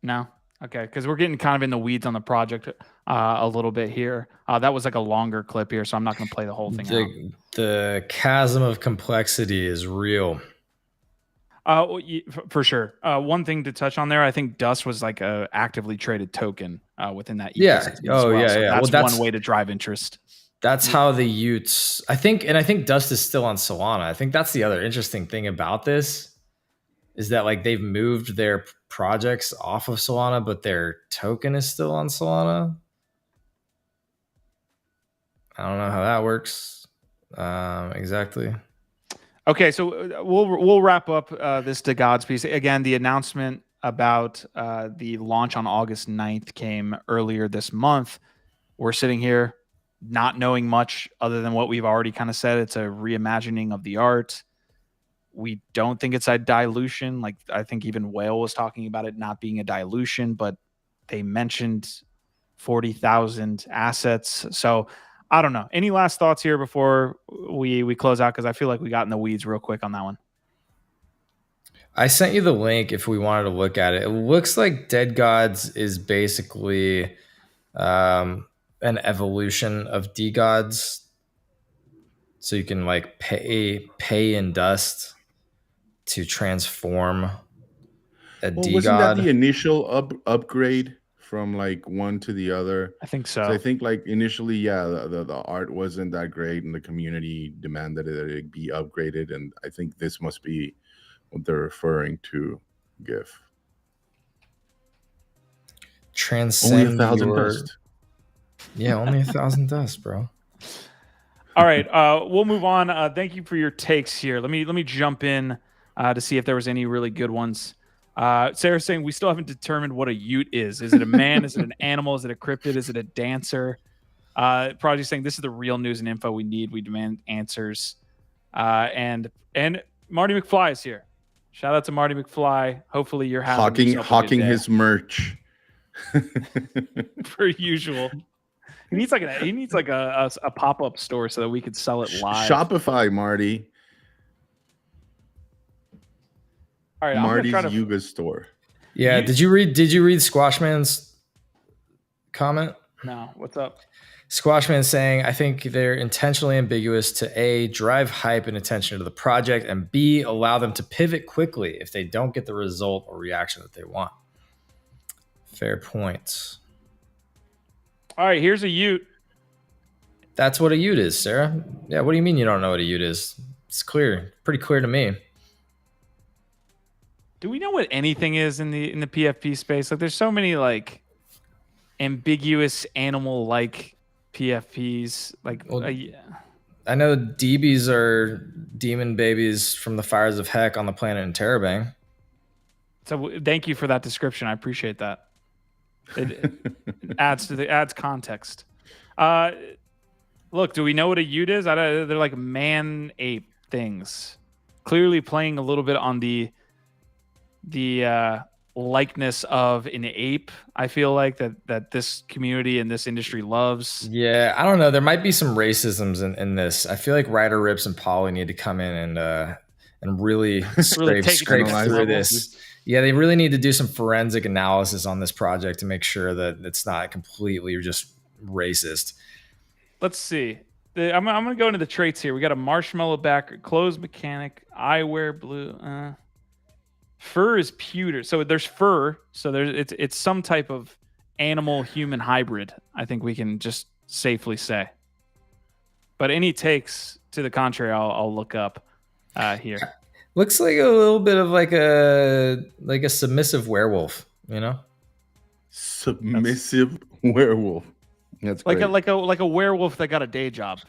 No? Okay, because we're getting kind of in the weeds on the project a little bit here. That was like a longer clip here, so I'm not going to play the whole thing out. The chasm of complexity is real. For sure. One thing to touch on there, I think Dust was like a actively traded token within that ecosystem. Yeah. So Yeah. That's one way to drive interest. That's how the Utes, I think Dust is still on Solana. I think that's the other interesting thing about this, is that like they've moved their projects off of Solana, but their token is still on Solana. I don't know how that works exactly. Okay, so we'll wrap up this DeGods piece. Again, the announcement about the launch on August 9th came earlier this month. We're sitting here not knowing much other than what we've already kind of said. It's a reimagining of the art. We don't think it's a dilution. Like, I think even Wale was talking about it not being a dilution, but they mentioned 40,000 assets. So I don't know. Any last thoughts here before we close out? Because I feel like we got in the weeds real quick on that one. I sent you the link if we wanted to look at it. It looks like Dead Gods is basically an evolution of DeGods. So you can like pay in Dust to transform a DeGod. Wasn't that the initial upgrade from like one to the other? I think so. So I think like initially, yeah, the art wasn't that great, and the community demanded that it be upgraded. And I think this must be what they're referring to. GIF. Transcend only 1,000 dust. Yeah, only 1,000 dust, bro. All right, we'll move on. Thank you for your takes here. Let me jump in to see if there was any really good ones. Sarah's saying we still haven't determined what a Ute is. Is it a man? Is it an animal? Is it a cryptid? Is it a dancer? Project saying this is the real news and info we need. We demand answers. And Marty McFly is here. Shout out to Marty McFly. Hopefully you're having hawking his merch. Per usual. He needs like a pop-up store so that we could sell it live. Shopify, Marty. All right, Marty's Yuga store. Yeah, did you read Squashman's comment? No, what's up? Squashman saying, I think they're intentionally ambiguous to A, drive hype and attention to the project, and B, allow them to pivot quickly if they don't get the result or reaction that they want. Fair points. All right, here's a Ute. That's what a Ute is, Sarah. Yeah, what do you mean you don't know what a Ute is? It's clear, pretty clear to me. Do we know what anything is in the PFP space? Like, there's so many like ambiguous animal-like PFPs. Like, I know DBs are demon babies from the fires of heck on the planet in Terabang. So thank you for that description. I appreciate that. It adds context. Look, do we know what a Ute is? They're like man ape things. Clearly playing a little bit on the likeness of an ape. I feel like that this community and this industry loves. Yeah, I don't know. There might be some racisms in this. I feel like Ryder Rips and Polly need to come in and really scrape through this. Yeah, they really need to do some forensic analysis on this project to make sure that it's not completely just racist. Let's see. I'm going to go into the traits here. We got a marshmallow backer, closed mechanic, eyewear blue. Fur is pewter. So there's fur. So it's some type of animal human hybrid. I think we can just safely say. But any takes to the contrary, I'll look up here. Looks like a little bit of like a submissive werewolf, you know? Submissive werewolf. That's like great. a werewolf that got a day job.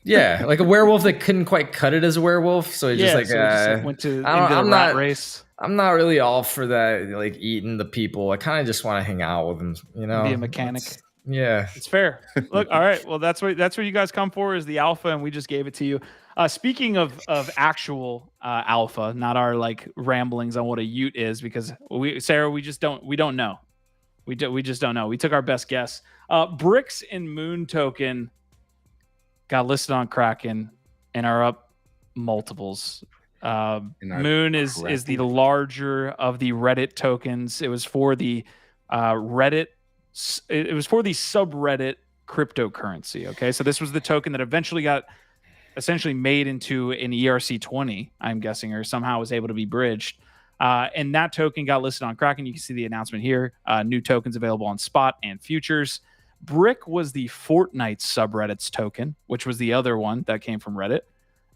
Yeah, like a werewolf that couldn't quite cut it as a werewolf, so he just went into the rat race. I'm not really all for that, like eating the people. I kind of just want to hang out with them, you know. Be a mechanic. Yeah, it's fair. Look, all right. Well, that's what you guys come for, is the alpha, and we just gave it to you. Speaking of actual alpha, not our like ramblings on what a Ute is, because Sarah, we don't know. We just don't know. We took our best guess. Bricks and Moon token got listed on Kraken and are up multiples. Moon is the larger of the Reddit tokens. It was for the Reddit. It was for the subreddit cryptocurrency. Okay, so this was the token that eventually got essentially made into an ERC20, I'm guessing, or somehow was able to be bridged. And that token got listed on Kraken. You can see the announcement here. New tokens available on spot and futures. Brick was the Fortnite subreddit's token, which was the other one that came from Reddit.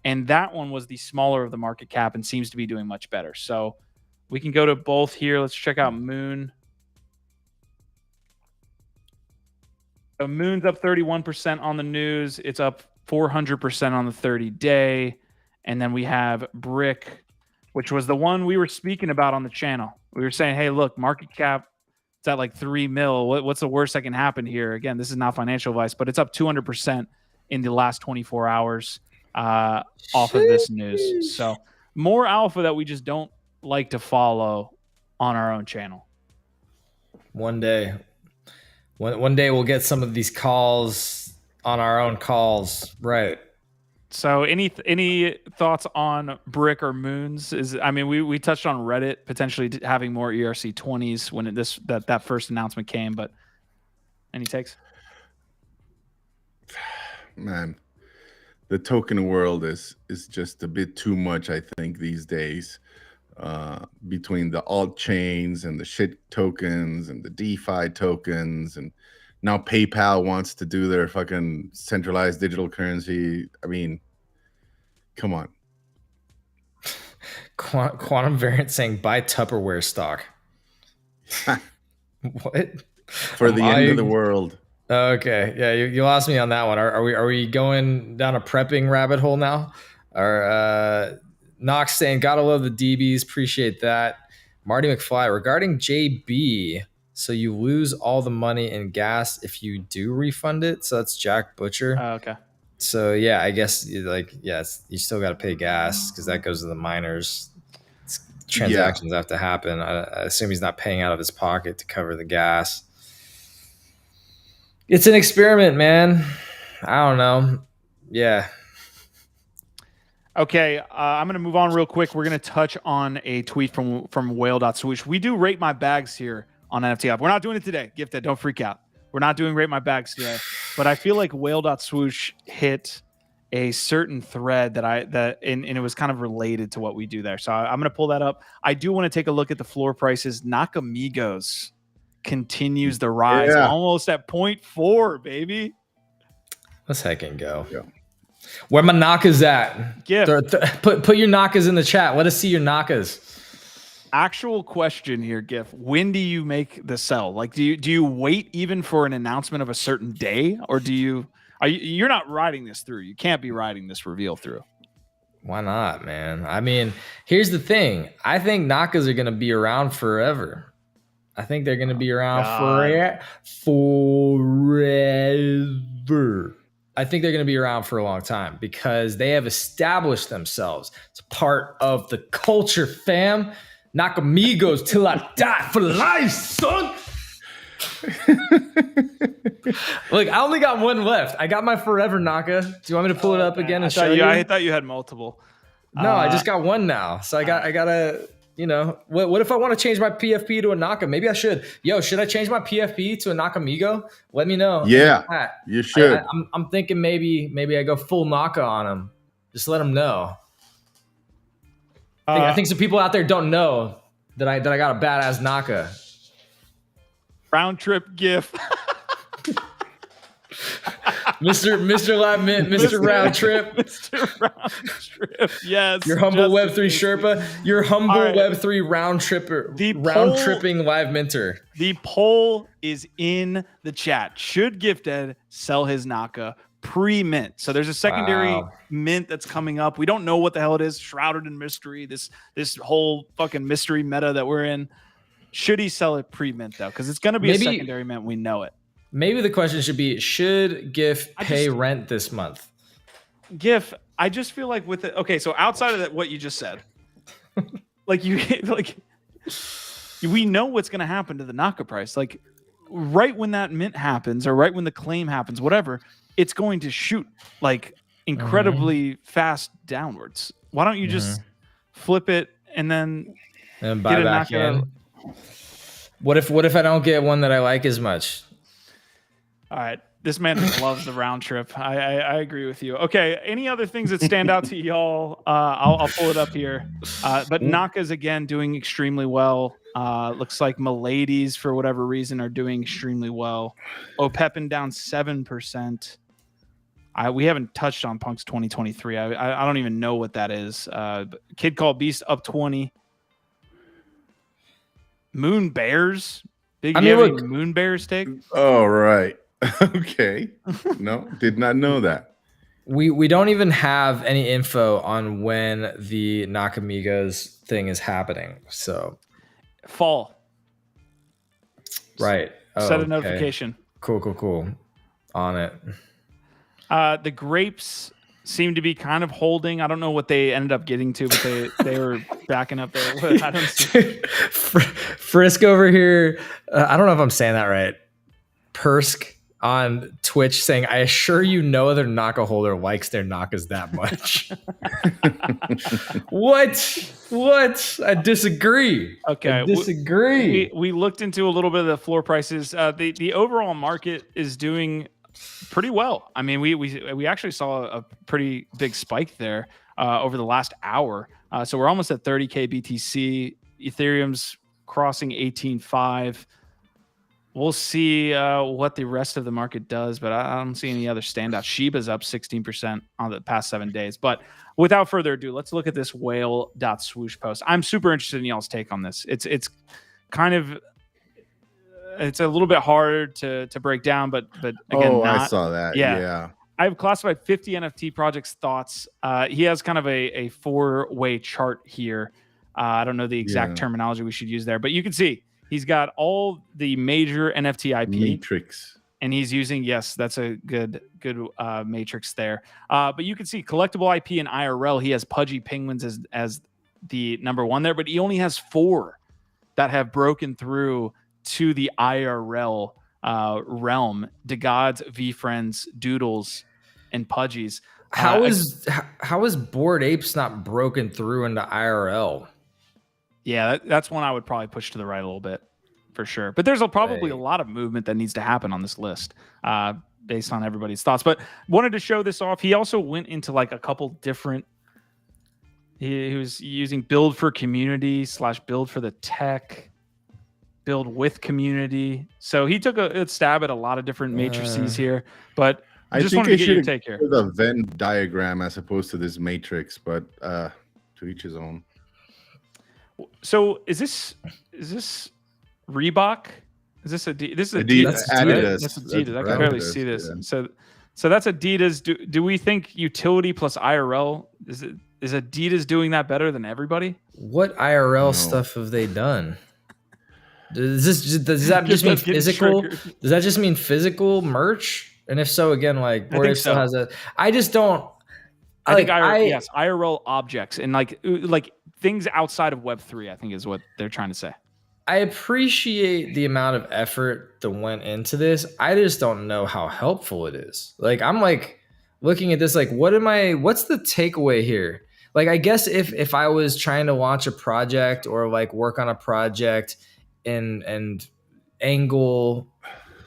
And that one was the smaller of the market cap and seems to be doing much better. So we can go to both here. Let's check out Moon. So Moon's up 31% on the news. It's up 400% on the 30-day. And then we have Brick, which was the one we were speaking about on the channel. We were saying, hey, look, market cap, it's at like 3 mil. What's the worst that can happen here? Again, this is not financial advice, but it's up 200% in the last 24 hours off of this news. So more alpha that we just don't like to follow on our own channel. One day we'll get some of these calls on our own calls, right? So any thoughts on Brick or Moons? We touched on Reddit potentially having more ERC20s when that first announcement came, but any takes? Man, the token world is just a bit too much, I think, these days. Between the alt chains and the shit tokens and the DeFi tokens, and now PayPal wants to do their fucking centralized digital currency. I mean, come on. Quantum Variant saying buy Tupperware stock. What? For the end of the world. Okay, yeah, you lost me on that one. Are we going down a prepping rabbit hole now? Or Knox saying gotta love the DBs, appreciate that. Marty McFly regarding JB. So you lose all the money in gas if you do refund it. So that's Jack Butcher. Okay. So yeah, I guess you still got to pay gas because that goes to the miners. Transactions have to happen. I assume he's not paying out of his pocket to cover the gas. It's an experiment, man. I don't know. Yeah. Okay, I'm going to move on real quick. We're going to touch on a tweet from Wale.swoosh. We do rate my bags here on NFT Hub. We're not doing it today. Gifted, don't freak out. We're not doing rate my bags today. But I feel like Wale.swoosh hit a certain thread and it was kind of related to what we do there. So I'm going to pull that up. I do want to take a look at the floor prices. Nakamigos continues the rise, almost at 0.4, baby. Let's heckin' go. Yeah. Where my Nakas at? Put your Nakas in the chat. Let us see your Nakas. Actual question here, Gif. When do you make the sell? Like, do you wait even for an announcement of a certain day, or you're not riding this through? You can't be riding this reveal through. Why not, man? I mean, here's the thing. I think Nakas are gonna be around forever. I think they're gonna be around forever. I think they're going to be around for a long time because they have established themselves. It's part of the culture, fam. Nakamigos till I die for life, son. Look, I only got one left. I got my forever Naka. Do you want me to pull it up again and show you? I thought you had multiple. No, I just got one now. So I gotta, what if I want to change my PFP to a Naka? Maybe I should. Yo, should I change my PFP to a Nakamigo? Let me know. Yeah, you should. I'm thinking maybe I go full Naka on him. Just let them know. I think some people out there don't know that I got a badass Naka. Round trip GIF. LiveMint, Mr. Round Trip. Mr. Round Trip. Yes. Your humble just Web3 Sherpa. Your humble All right. Web3 round tripping live minter. The poll is in the chat. Should Gifted sell his Naka pre-mint? So there's a secondary mint that's coming up. We don't know what the hell it is. Shrouded in mystery. This whole fucking mystery meta that we're in. Should he sell it pre-mint though? Because it's going to be a secondary mint. We know it. Maybe the question should be: should GIF pay rent this month? GIF, I just feel like with it. Okay, so outside of that, what you just said, like we know what's going to happen to the Naka price. Like right when that mint happens, or right when the claim happens, whatever, it's going to shoot like incredibly fast downwards. Why don't you just flip it and then buy back in? What if I don't get one that I like as much? All right. This man just loves the round trip. I agree with you. Okay. Any other things that stand out to y'all? I'll pull it up here. But Naka's again doing extremely well. Looks like Miladies for whatever reason are doing extremely well. Opepin down 7%. We haven't touched on Punk's 2023. I don't even know what that is. Kid Called Beast up 20. Moon Bears. Look, Moon Bears take. Oh, right. Okay. No, did not know that. We don't even have any info on when the Nakamigos thing is happening. So fall. Right. Set a notification. Cool. On it. The grapes seem to be kind of holding. I don't know what they ended up getting to, but they were backing up there. I don't see. Frisk over here. I don't know if I'm saying that right. Persk on Twitch saying, I assure you no other Naka holder likes their Nakas that much. What? I disagree. Okay. I disagree. We looked into a little bit of the floor prices. The overall market is doing pretty well. I mean, we actually saw a pretty big spike there over the last hour. So we're almost at 30K BTC. Ethereum's crossing 18.5. We'll see what the rest of the market does, but I don't see any other standouts. Shiba's up 16% on the past 7 days. But without further ado, let's look at this Wale.swoosh post. I'm super interested in y'all's take on this. It's kind of it's a little bit hard to break down, but again, I saw that. Yeah. I've classified 50 NFT projects thoughts. He has kind of a 4-way chart here. I don't know the exact terminology we should use there, but you can see he's got all the major NFT IP matrix, and he's using that's a good matrix there. But you can see collectible IP and IRL. He has Pudgy Penguins as the number 1 there, but he only has 4 that have broken through to the IRL realm: DeGods, VFriends, Doodles, and Pudgies. How is Bored Apes not broken through into IRL? Yeah, that's one I would probably push to the right a little bit for sure. But there's probably a lot of movement that needs to happen on this list based on everybody's thoughts. But wanted to show this off. He also went into like a couple different. He was using build for community / build for the tech, build with community. So he took a stab at a lot of different matrices here. But I just wanted to get your take here. The Venn diagram as opposed to this matrix, but to each his own. So is this Reebok? Is this Adidas? This is Adidas. That's Adidas. I can barely see this. Yeah. So that's Adidas. Do we think utility plus IRL is Adidas doing that better than everybody? What IRL stuff have they done? Does that just mean physical? Does that just mean physical merch? And if so, again, like Bored Apes still has a. I just don't. I think IRL objects and like things outside of Web3, I think is what they're trying to say. I appreciate the amount of effort that went into this. I just don't know how helpful it is. Like, I'm like looking at this, like, what's the takeaway here? Like, I guess if I was trying to launch a project or like work on a project and angle,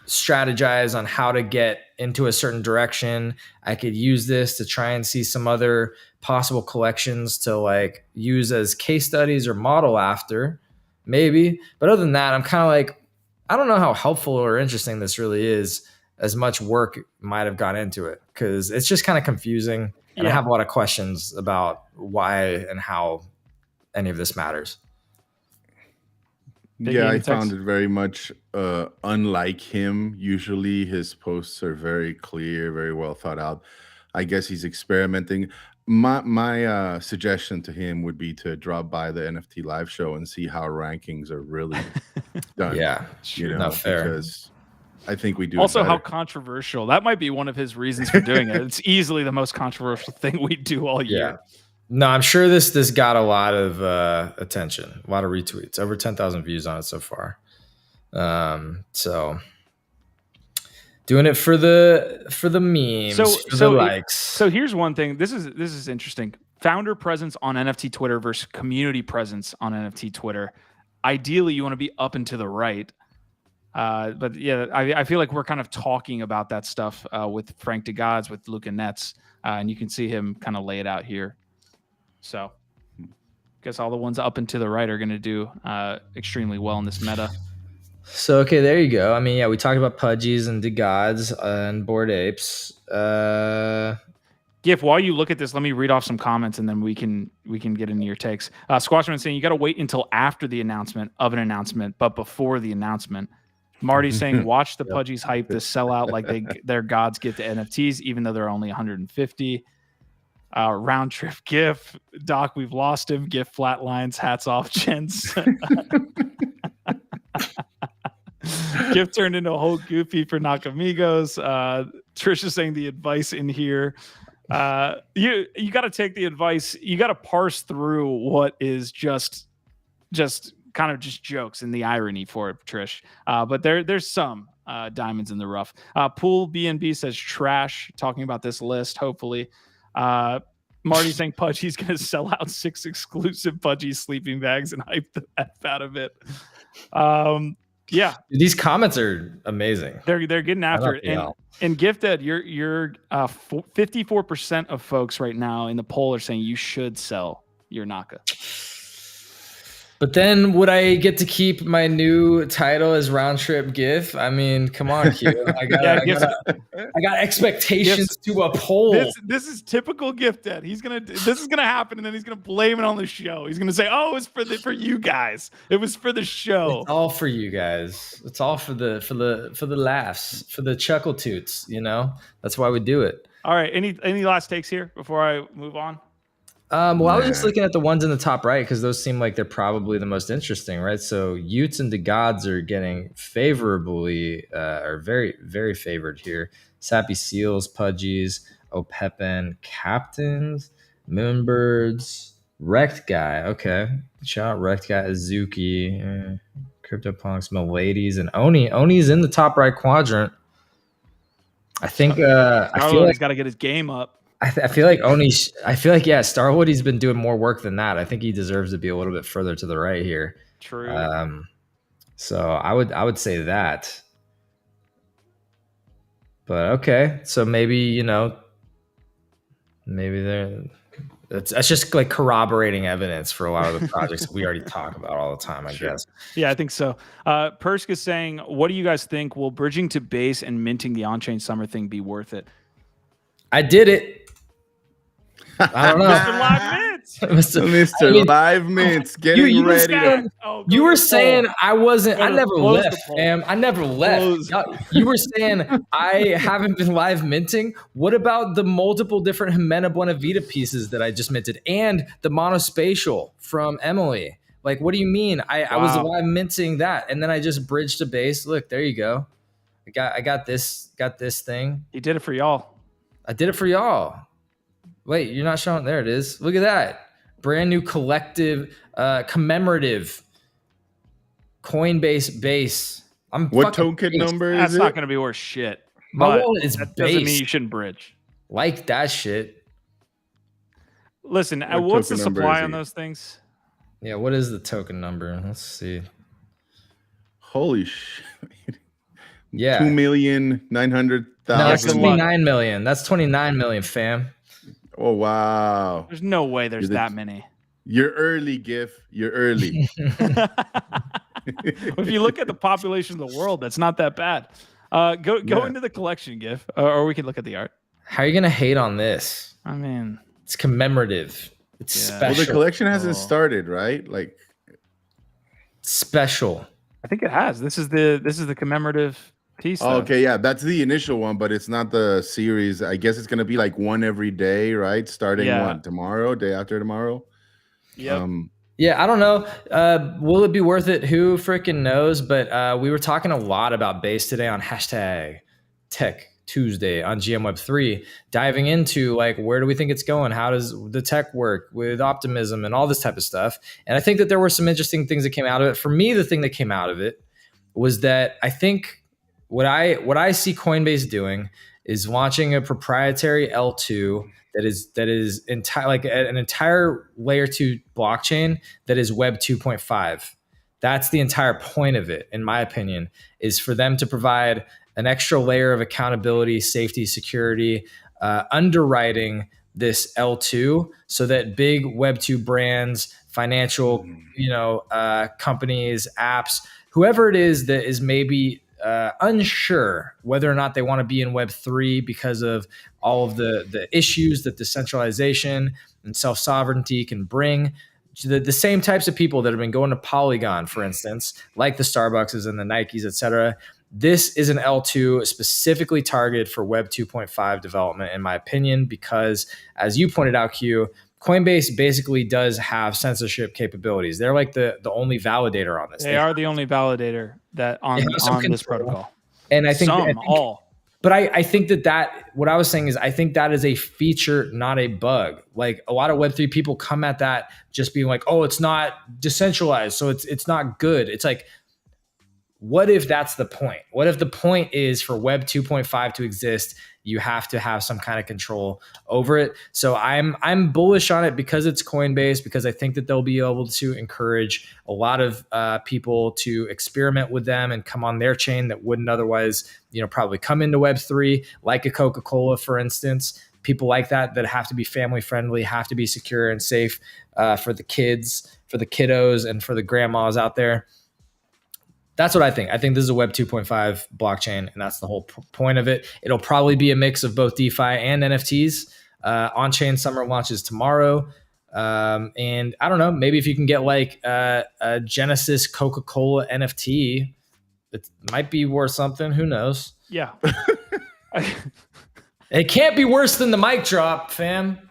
strategize on how to get into a certain direction, I could use this to try and see some other possible collections to like use as case studies or model after, maybe. But other than that, I'm kind of like, I don't know how helpful or interesting this really is. as much work might have gone into it, because it's just kind of confusing. And I have a lot of questions about why and how any of this matters. Yeah, I found it very much unlike him. Usually his posts are very clear, very well thought out. I guess he's experimenting. My suggestion to him would be to drop by the NFT live show and see how rankings are really done. Yeah, you know, not fair. Because I think we do. Also, how controversial. That might be one of his reasons for doing it. It's easily the most controversial thing we do all year. No, I'm sure this got a lot of attention, a lot of retweets, over 10,000 views on it so far. So doing it for the memes, for the likes. So here's one thing. This is interesting. Founder presence on NFT Twitter versus community presence on NFT Twitter. Ideally, you want to be up and to the right. But yeah, I feel like we're kind of talking about that stuff with Frank DeGods, with Luca Netz, and you can see him kind of lay it out here. So I guess all the ones up and to the right are going to do extremely well in this meta. So, okay, there you go. I mean, yeah, we talked about Pudgies and DeGods and Bored Apes. Gif, while you look at this, let me read off some comments and then we can get into your takes. Squashman saying you got to wait until after the announcement of an announcement, but before the announcement. Marty saying watch the Pudgies hype this sellout like their gods get to NFTs, even though they're only 150. Round trip GIF. Doc, we've lost him. GIF flatlines. Hats off, gents. GIF turned into a whole goofy for Nakamigos. Trisha saying the advice in here. You got to take the advice. You got to parse through what is just kind of just jokes and the irony for it, Trish. But there's some diamonds in the rough. Pool BNB says trash. Talking about this list, hopefully. Marty saying Pudgy's going to sell out 6 exclusive Pudgy sleeping bags and hype the F out of it. Yeah, these comments are amazing. They're getting after it. And Gifted, you're 54% of folks right now in the poll are saying you should sell your Naka. But then would I get to keep my new title as Round Trip GIF? I mean, come on, Q. I got expectations to uphold. This is typical Gifted. This is gonna happen, and then he's gonna blame it on the show. He's gonna say, "Oh, it was for you guys. It was for the show. It's all for you guys. It's all for the laughs, for the chuckle toots. You know, that's why we do it." All right. Any last takes here before I move on? I was just looking at the ones in the top right because those seem like they're probably the most interesting, right? So Utes and DeGods are getting favorably, or very, very favored here. Sappy Seals, Pudgies, Opepin, Captains, Moonbirds, Wrecked Guy. Okay. Shout out Wrecked Guy, Azuki, CryptoPunks, Miladies, and Oni. Oni's in the top right quadrant. I think I feel like he's got to get his game up. I feel like Starwood, he's been doing more work than that. I think he deserves to be a little bit further to the right here. True. So I would say that. But okay, so maybe that's just like corroborating evidence for a lot of the projects we already talk about all the time, I guess. Yeah, I think so. Persk is saying, what do you guys think? Will bridging to base and minting the on-chain summer thing be worth it? I did it. I don't know. Mr. LiveMint, getting ready. You were saying I wasn't. I never left, fam. I never left. You were saying I haven't been live minting. What about the multiple different Jimena Buenavida pieces that I just minted and the monospatial from Emily? Like, what do you mean? I was live minting that, and then I just bridged to base. Look, there you go. I got this thing. You did it for y'all. I did it for y'all. Wait, you're not showing. There it is. Look at that. Brand new collective, commemorative Coinbase base. What token number is it? That's not going to be worth shit. My wallet is that based. Doesn't mean you shouldn't bridge. Like that shit. Listen, what's the supply on those things? Yeah, what is the token number? Let's see. Holy shit. Yeah. 2,900,000. No, that's 29 million. That's 29 million, fam. Oh, wow. There's no way there's that many. You're early, GIF. You're early. If you look at the population of the world, that's not that bad. Go into the collection GIF, or we can look at the art. How are you gonna hate on this? I mean, it's commemorative. It's special. Well, the collection hasn't started, right? Like special. I think it has. This is the commemorative piece. Oh, okay, yeah, that's the initial one, but it's not the series. I guess it's gonna be like one every day, right? Starting tomorrow, day after tomorrow. Yeah. Yeah, I don't know. Will it be worth it? Who freaking knows? But we were talking a lot about Base today on hashtag Tech Tuesday on GM Web3, diving into like, where do we think it's going? How does the tech work with optimism and all this type of stuff? And I think that there were some interesting things that came out of it. For me, the thing that came out of it was that I think what I see Coinbase doing is launching a proprietary L2 that is like an entire layer 2 blockchain that is Web 2.5. That's the entire point of it, in my opinion, is for them to provide an extra layer of accountability, safety, security, underwriting this L2 so that big Web 2 brands, financial, companies, apps, whoever it is that is maybe unsure whether or not they want to be in Web 3 because of all of the issues that decentralization and self-sovereignty can bring. The same types of people that have been going to Polygon, for instance, like the Starbucks and the Nikes, et cetera. This is an L2 specifically targeted for Web 2.5 development, in my opinion, because as you pointed out, Q, Coinbase basically does have censorship capabilities. They're like the only validator on this. They are the only validator that on this protocol. And I think But I think that what I was saying is I think that is a feature, not a bug. Like a lot of Web3 people come at that just being like, oh, it's not decentralized, so it's not good. It's like, what if that's the point? What if the point is for Web 2.5 to exist, you have to have some kind of control over it? So I'm bullish on it because it's Coinbase, because I think that they'll be able to encourage a lot of people to experiment with them and come on their chain that wouldn't otherwise, probably come into Web3, like a Coca-Cola, for instance. People like that have to be family friendly, have to be secure and safe for the kids, for the kiddos, and for the grandmas out there. That's what I think. I think this is a Web 2.5 blockchain, and that's the whole point of it. It'll probably be a mix of both DeFi and NFTs. On-chain summer launches tomorrow. And I don't know, maybe if you can get like a Genesis Coca-Cola NFT, it might be worth something. Who knows? Yeah. It can't be worse than the mic drop, fam.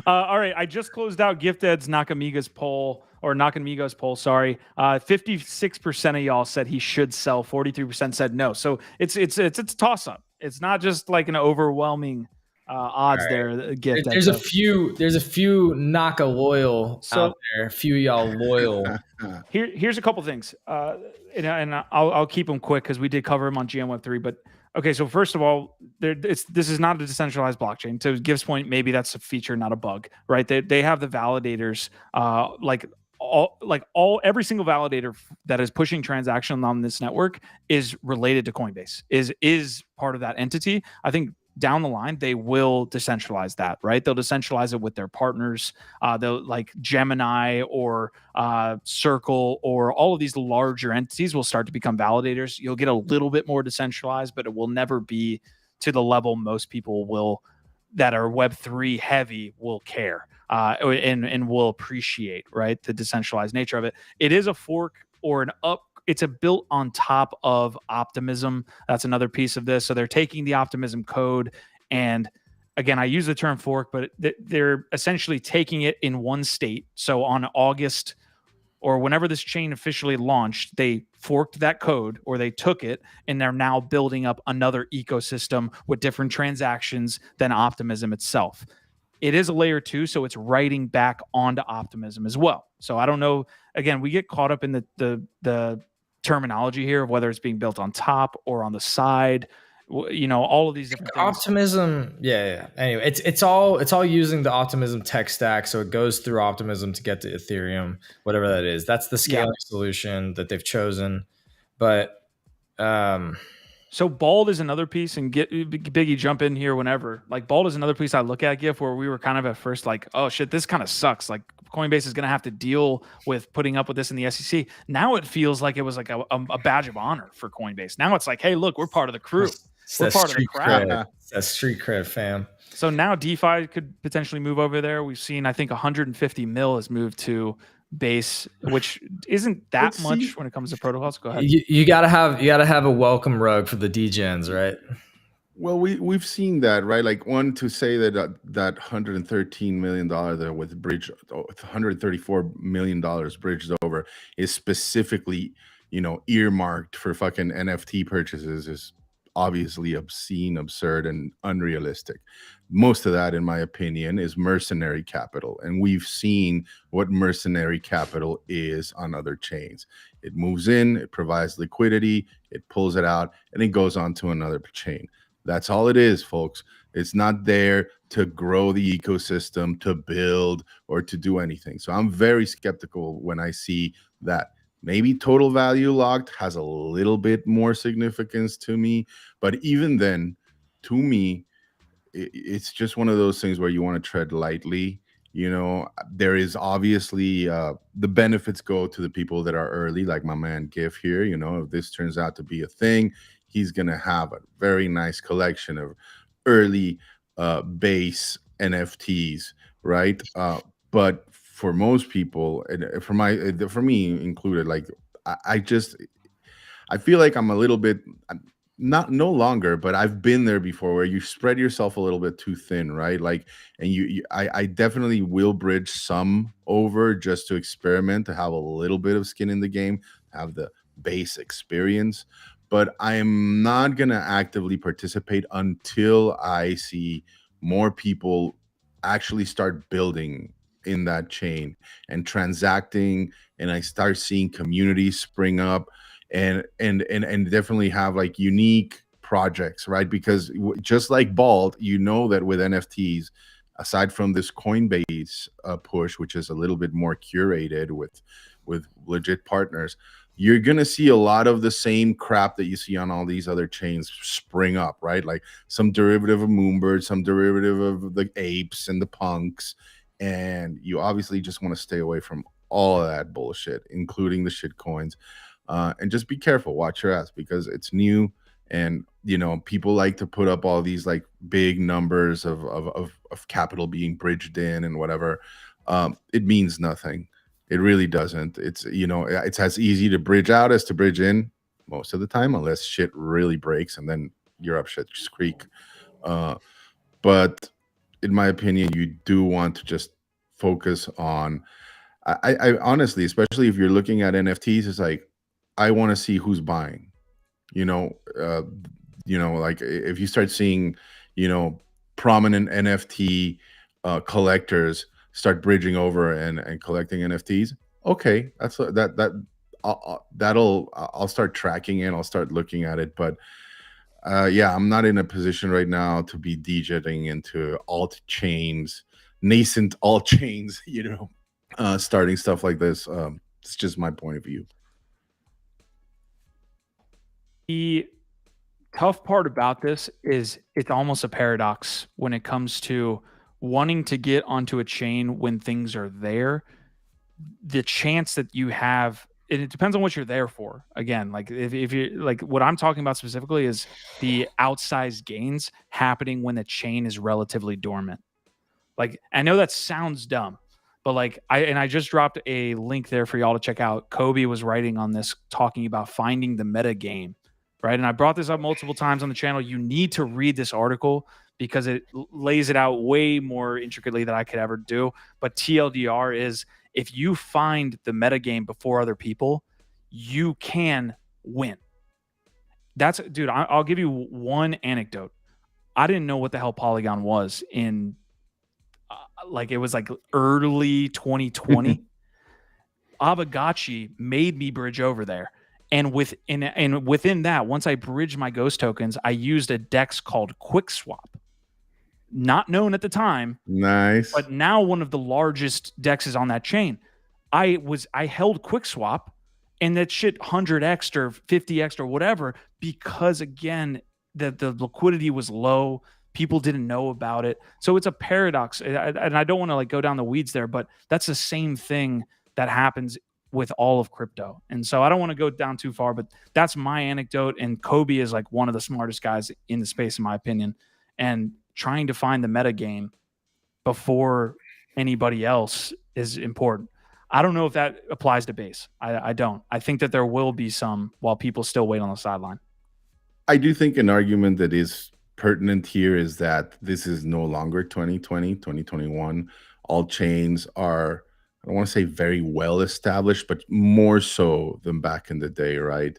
All right. I just closed out GiftEd's Nakamigos poll. 56% of y'all said he should sell. 43% said no. So it's a toss up. It's not just like an overwhelming odds there. There's a few Naka loyal out there. A few y'all loyal. Here's a couple things. And I'll keep them quick because we did cover them on GM Web3. But okay, so first of all, this is not a decentralized blockchain. To Gift's point, maybe that's a feature, not a bug, right? They have the validators, every single validator that is pushing transactions on this network is related to Coinbase, is part of that entity. I think down the line, they will decentralize that, right? They'll decentralize it with their partners. They'll like Gemini or Circle or all of these larger entities will start to become validators. You'll get a little bit more decentralized, but it will never be to the level most people that are Web3 heavy will care and will appreciate, right? The decentralized nature of it. It is a fork or it's a built on top of Optimism. That's another piece of this. So they're taking the Optimism code, and again, I use the term fork, but they're essentially taking it in one state. So on August or whenever this chain officially launched, they forked that code, or they took it, and they're now building up another ecosystem with different transactions than Optimism itself. It is a layer 2, so it's writing back onto Optimism as well. So I don't know. Again, we get caught up in the terminology here of whether it's being built on top or on the side. All of these different things. Optimism, yeah. Anyway, it's all using the Optimism tech stack, so it goes through Optimism to get to Ethereum, whatever that is. That's the scaling solution that they've chosen. But so Bald is another piece, and Biggie, jump in here whenever. Like Bald is another piece I look at, GIF, where we were kind of at first like, oh shit, this kind of sucks. Like Coinbase is going to have to deal with putting up with this in the SEC. Now it feels like it was like a badge of honor for Coinbase. Now it's like, hey, look, we're part of the crew. We're part of the crowd. That's street cred, fam. So now DeFi could potentially move over there. We've seen, I think, 150 mil has moved to Base, which isn't that much when it comes to protocols. Go ahead. You gotta have a welcome rug for the degens, right? Well, we've seen that, right? Like, one, to say that that $113 million there with bridge, $134 million bridged over is specifically, earmarked for fucking NFT purchases is obviously obscene, absurd, and unrealistic. Most of that, in my opinion, is mercenary capital, and we've seen what mercenary capital is on other chains. It moves in, it provides liquidity, it pulls it out, and it goes on to another chain. That's all it is, folks. It's not there to grow the ecosystem, to build, or to do anything. So I'm very skeptical when I see that. Maybe total value locked has a little bit more significance to me. But even then, to me, it's just one of those things where you want to tread lightly. There is obviously the benefits go to the people that are early, like my man Giff here. If this turns out to be a thing, he's going to have a very nice collection of early base NFTs, right? But for most people, and for me included, like I feel like I'm a little bit, no longer, but I've been there before, where you spread yourself a little bit too thin, right? Like, and I definitely will bridge some over just to experiment, to have a little bit of skin in the game, have the base experience. But I'm not going to actively participate until I see more people actually start building in that chain and transacting, and I start seeing communities spring up and definitely have like unique projects, right? Because just like Bald, that with NFTs, aside from this Coinbase push, which is a little bit more curated with legit partners, you're going to see a lot of the same crap that you see on all these other chains spring up, right? Like some derivative of Moonbird, some derivative of the apes and the punks. And you obviously just want to stay away from all of that bullshit, including the shit coins. And just be careful, watch your ass, because it's new. And, people like to put up all these like big numbers of capital being bridged in and whatever. It means nothing. It really doesn't. It's, it's as easy to bridge out as to bridge in most of the time, unless shit really breaks and then you're up shit's creek. But in my opinion, you do want to just focus on, I honestly, especially if you're looking at NFTs, it's like, I want to see who's buying, like if you start seeing, prominent NFT collectors start bridging over and collecting NFTs. Okay, I'll start tracking it. I'll start looking at it. But yeah, I'm not in a position right now to be dejetting into alt chains, nascent alt chains, starting stuff like this. It's just my point of view. The tough part about this is it's almost a paradox when it comes to wanting to get onto a chain when things are there. The chance that you have, it depends on what you're there for. Again, like if you like, what I'm talking about specifically is the outsized gains happening when the chain is relatively dormant. Like, I know that sounds dumb, but like I just dropped a link there for y'all to check out. Kobe was writing on this, talking about finding the meta game, right? And I brought this up multiple times on the channel. You need to read this article because it lays it out way more intricately than I could ever do. But TLDR is, if you find the meta game before other people, you can win. That's, dude, I'll give you one anecdote. I didn't know what the hell Polygon was in like, it was like early 2020. Avagachi made me bridge over there. And within that, once I bridged my ghost tokens, I used a DEX called QuickSwap. Not known at the time. Nice. But now one of the largest DEXs on that chain. I held QuickSwap, and that shit 100x or 50x or whatever, because again, the liquidity was low. People didn't know about it. So it's a paradox. And I don't want to like go down the weeds there, but that's the same thing that happens with all of crypto. And so I don't want to go down too far, but that's my anecdote. And Kobe is like one of the smartest guys in the space, in my opinion, and trying to find the meta game before anybody else is important. I don't know if that applies to base. I don't. I think that there will be some while people still wait on the sideline. I do think an argument that is pertinent here is that this is no longer 2020, 2021. All chains are, I don't want to say very well established, but more so than back in the day, right?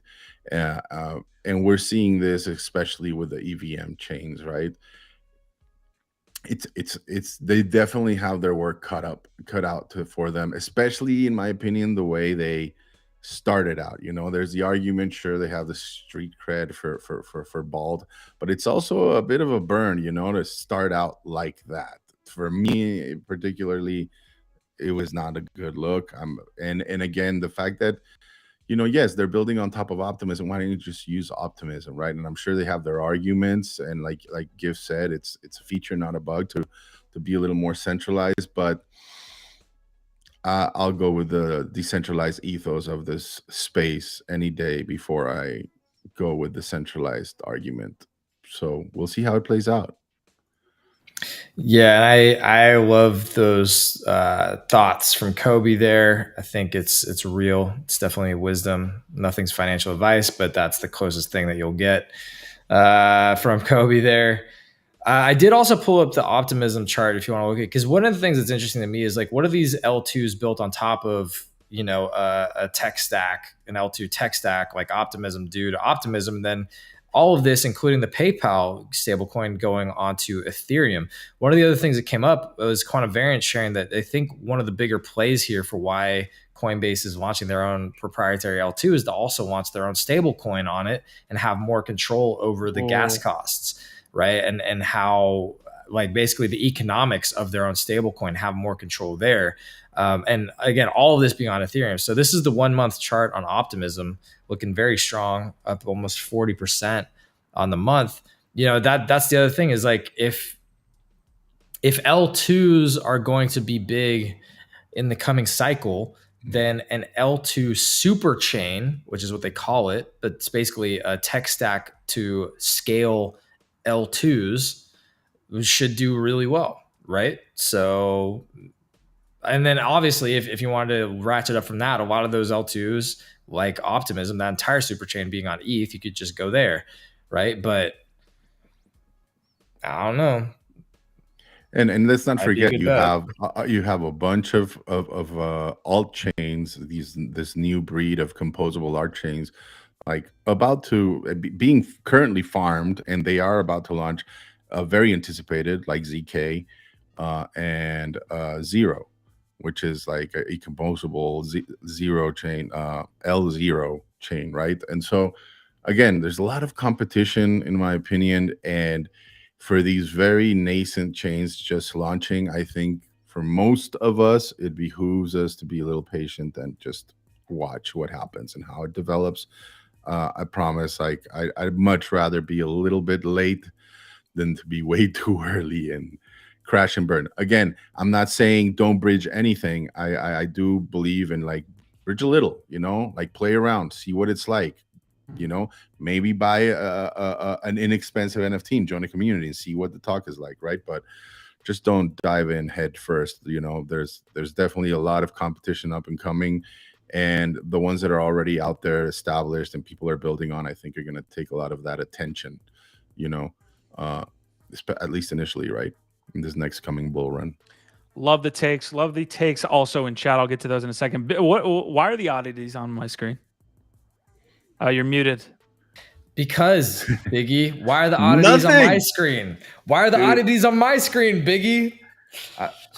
And we're seeing this especially with the EVM chains, right? It's they definitely have their work cut out for them, especially in my opinion the way they started out. There's the argument, sure, they have the street cred for bald, but it's also a bit of a burn, to start out like that. For me particularly, it was not a good look. And again, the fact that yes, they're building on top of optimism. Why don't you just use optimism, right? And I'm sure they have their arguments, and like Giff said, it's a feature, not a bug, to be a little more centralized. But I'll go with the decentralized ethos of this space any day before I go with the centralized argument. So we'll see how it plays out. Yeah, I love those thoughts from Kobe there. I think it's real. It's definitely wisdom. Nothing's financial advice, but that's the closest thing that you'll get from Kobe there. I did also pull up the optimism chart if you want to look at it, because one of the things that's interesting to me is like, what are these L2s built on top of, a tech stack, an L2 tech stack like Optimism due to Optimism, then all of this, including the PayPal stablecoin going onto Ethereum. One of the other things that came up was Quantum Variant sharing that they think one of the bigger plays here for why Coinbase is launching their own proprietary L2 is to also launch their own stablecoin on it and have more control over the gas costs, right? And how like basically the economics of their own stablecoin have more control there. And again, all of this being on Ethereum. So this is the 1 month chart on Optimism, looking very strong, up almost 40% on the month. That's the other thing is like, if L2s are going to be big in the coming cycle, then an L2 super chain, which is what they call it, but it's basically a tech stack to scale L2s, should do really well, right? So, and then obviously if you wanted to ratchet up from that, a lot of those L2s like Optimism, that entire super chain being on ETH, you could just go there, right? But I don't know. And let's not forget, you have a bunch of alt chains, this new breed of composable art chains, like about to being currently farmed, and they are about to launch, very anticipated, like ZK and Zero, which is like a composable zero chain, L0 chain, right? And so again, there's a lot of competition in my opinion, and for these very nascent chains just launching, I think for most of us, it behooves us to be a little patient and just watch what happens and how it develops. I promise, like I'd much rather be a little bit late than to be way too early and crash and burn. Again, I'm not saying don't bridge anything. I do believe in like bridge a little, like play around, see what it's like. Maybe buy an inexpensive NFT and join a community and see what the talk is like, right? But just don't dive in head first. There's definitely a lot of competition up and coming, and the ones that are already out there established and people are building on, I think are going to take a lot of that attention, at least initially, right, in this next coming bull run. Love the takes. Also in chat, I'll get to those in a second. Why are the oddities on my screen? You're muted. Because, Biggie, why are the oddities on my screen? Why are the oddities on my screen, Biggie?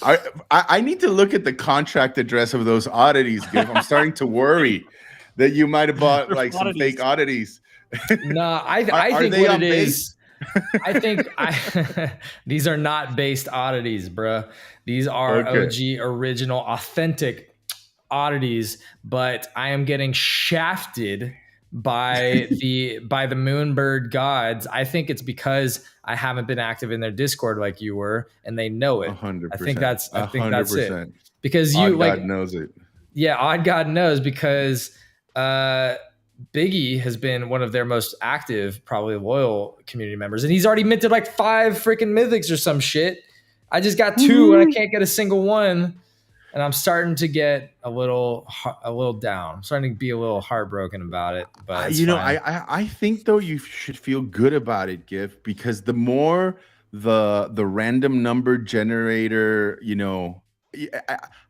I need to look at the contract address of those oddities, Giff. I'm starting to worry that you might have bought like some fake oddities. No, I think what it is, I think these are not based oddities, bruh. These are OG, original, authentic oddities, but I am getting shafted by the Moonbird gods. I think it's because I haven't been active in their Discord like you were, and they know it. 100%. I think that's it. Because Odd God knows it. Yeah, Odd God knows, because Biggie has been one of their most active, probably loyal community members, and he's already minted like 5 freaking mythics or some shit. I just got 2 and I can't get a single one, and I'm starting to get a little down. I'm starting to be a little heartbroken about it. But you know, I think though you should feel good about it, Gift, because the more the random number generator, you know,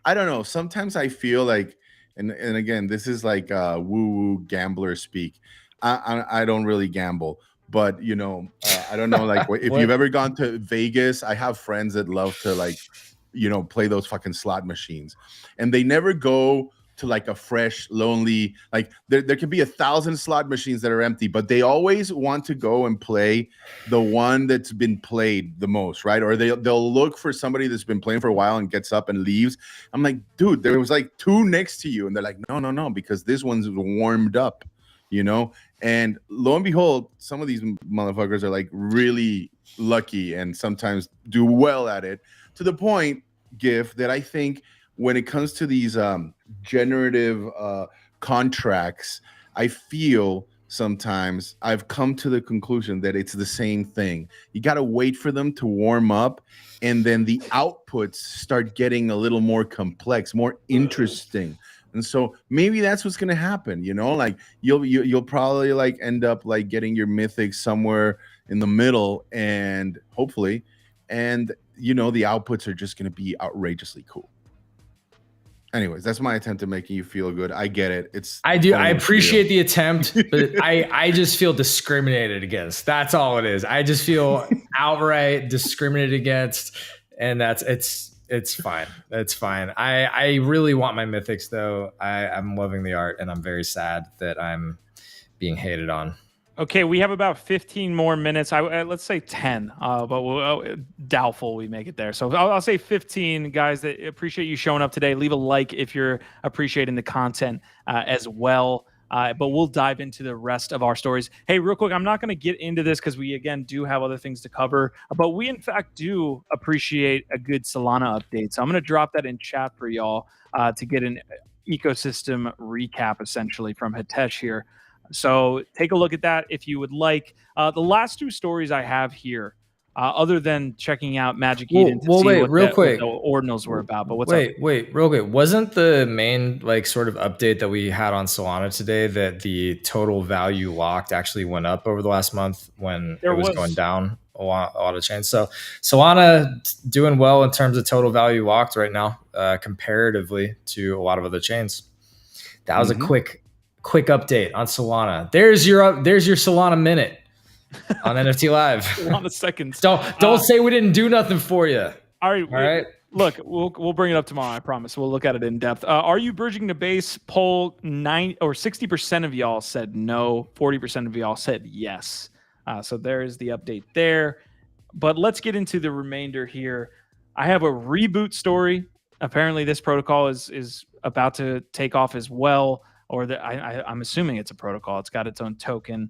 I don't know. Sometimes I feel like, and again, this is like woo gambler speak. I don't really gamble, but you know, I don't know, like if you've ever gone to Vegas. I have friends that love to, like, you know, play those fucking slot machines, and they never go to like a fresh, lonely, like there can be 1,000 slot machines that are empty, but they always want to go and play the one that's been played the most, right? Or they'll look for somebody that's been playing for a while and gets up and leaves. I'm like, dude, there was like 2 next to you, and they're like, no, because this one's warmed up, you know? And lo and behold, some of these motherfuckers are like really lucky and sometimes do well at it, to the point, Gift, that I think when it comes to these generative contracts, I feel sometimes I've come to the conclusion that it's the same thing. You got to wait for them to warm up, and then the outputs start getting a little more complex, more interesting. And so maybe that's what's going to happen, you know, like you'll probably like end up like getting your mythic somewhere in the middle, and hopefully, and you know, the outputs are just going to be outrageously cool. Anyways, that's my attempt at making you feel good. I get it. I appreciate the attempt, but I just feel discriminated against. That's all it is. I just feel outright discriminated against, and it's fine. It's fine. I really want my mythics though. I'm loving the art, and I'm very sad that I'm being hated on. Okay, we have about 15 more minutes. Let's say 10, but we'll doubtful we make it there. So I'll say 15, guys. That appreciate you showing up today. Leave a like if you're appreciating the content as well. But we'll dive into the rest of our stories. Hey, real quick, I'm not going to get into this because we, again, do have other things to cover. But we, in fact, do appreciate a good Solana update. So I'm going to drop that in chat for y'all to get an ecosystem recap, essentially, from Hitesh here. So take a look at that if you would like. The last 2 stories I have here, other than checking out Magic Eden to see what the ordinals were about. But wait, real quick. Wasn't the main like sort of update that we had on Solana today that the total value locked actually went up over the last month when it was going down a lot of chains? So Solana doing well in terms of total value locked right now, comparatively to a lot of other chains. That was a quick update on Solana. There's your Solana minute on NFT Live. Solana seconds. Don't say we didn't do nothing for you. All right. Look, we'll bring it up tomorrow. I promise. We'll look at it in depth. Are you bridging the base? Poll 60% of y'all said no. 40% of y'all said yes. So there is the update there. But let's get into the remainder here. I have a reboot story. Apparently, this protocol is about to take off as well. Or I'm assuming it's a protocol. It's got its own token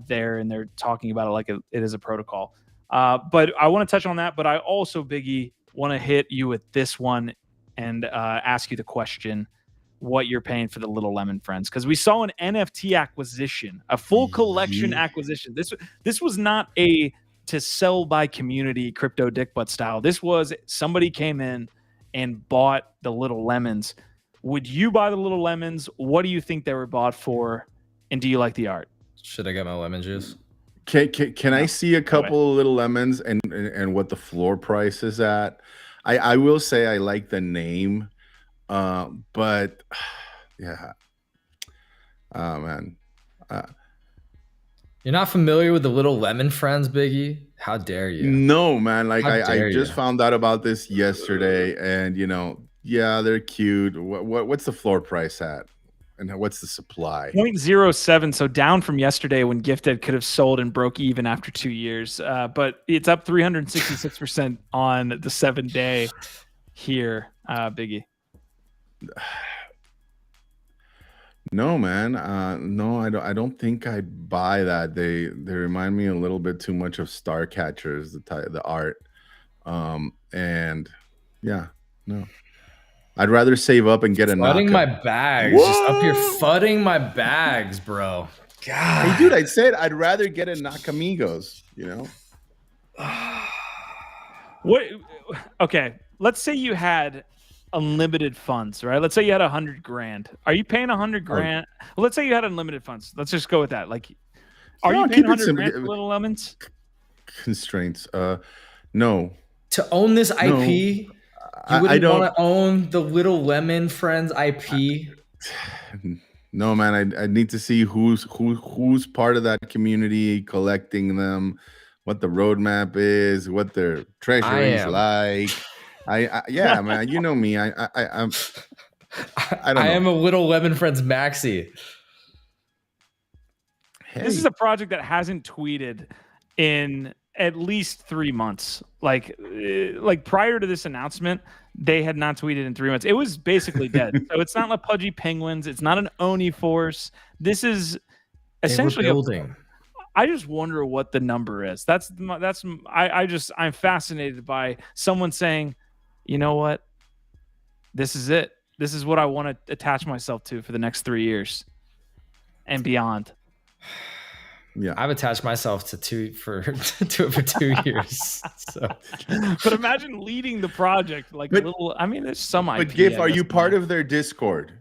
there, and they're talking about it like it is a protocol. But I want to touch on that. But I also, Biggie, want to hit you with this one and ask you the question, what you're paying for the Little Lemon Friends. Because we saw an NFT acquisition, a full collection acquisition. This was not a to sell by community crypto dick butt style. This was somebody came in and bought the Little Lemons. Would you buy the Little Lemons? What do you think they were bought for? And do you like the art? Should I get my lemon juice? Can I see a couple of Little Lemons and what the floor price is at? I will say I like the name, but yeah. Oh, man. You're not familiar with the Little Lemon Friends, Biggie? How dare you? No, man. Like I just found out about this yesterday, and you know, yeah, they're cute. What's the floor price at? And what's the supply? 0.07, so down from yesterday when Gifted could have sold and broke even after 2 years. But it's up 366% on the 7-day here, Biggie. No, man. No, I don't think I'd buy that. They remind me a little bit too much of Star Catchers, the art. And yeah, no. I'd rather save up and get a Fudding Naka. my bags. Just up here fudding my bags, bro. God. Hey, dude, I said I'd rather get a Nakamigos, you know? What? Okay, let's say you had unlimited funds, right? Let's say you had 100 grand. Are you paying 100 grand? Well, let's say you had unlimited funds. Let's just go with that. Like, are No, you paying keep it 100 simple. grand for Little Lemons? Constraints. No. To own this IP, you wouldn't I don't want to own the Little Lemon Friends IP. No, man. I need to see who's part of that community, collecting them, what the roadmap is, what their treasury is like. Yeah, man. You know me. I don't know. I am a Little Lemon Friends maxi. Hey. This is a project that hasn't tweeted in at least 3 months. Like prior to this announcement, they had not tweeted in 3 months. It was basically dead. So it's not like Pudgy Penguins. It's not an Oni force. This is essentially building. I just wonder what the number is. I'm fascinated by someone saying, you know what? This is it. This is what I want to attach myself to for the next 3 years and beyond. Yeah, I've attached myself to it for 2 years. So, but imagine leading the project like there's some IP. But GIF, are you part of their Discord?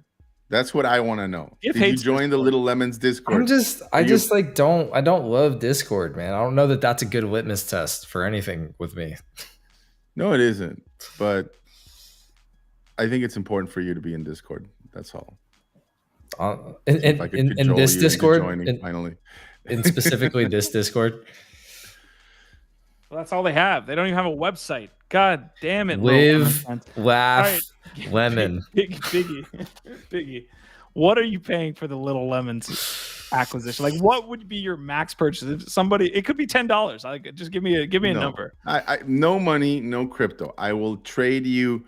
That's what I want to know. Did you join the Little Lemons Discord? I don't love Discord, man. I don't know that that's a good litmus test for anything with me. No, it isn't. But I think it's important for you to be in Discord. That's all. In this Discord, finally. And specifically this Discord. Well, that's all they have. They don't even have a website. God damn it. Live, laugh, right. Lemon. Biggie. What are you paying for the Little Lemons acquisition? Like, what would be your max purchase? If somebody, it could be $10. Like, just give me a number. I no money, no crypto. I will trade you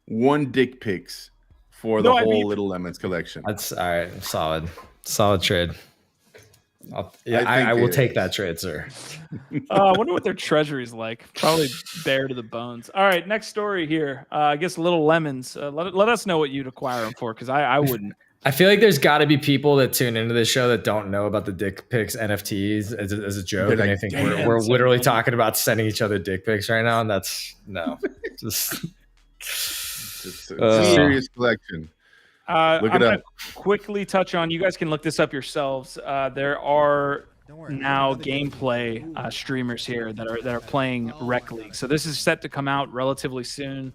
1 dick pics for the whole Little Lemons collection. That's all right. Solid trade. I will take that trade, sir. I wonder what their treasury is like. Probably bare to the bones. All right, next story here. I guess Little Lemons. Let us know what you'd acquire them for, because I wouldn't. I feel like there's got to be people that tune into this show that don't know about the dick pics NFTs as a joke. And I think we're literally talking about sending each other dick pics right now, and that's just it's a serious collection. I'm going to quickly touch on, you guys can look this up yourselves. There are now gameplay streamers here that are playing Rec League. So this is set to come out relatively soon.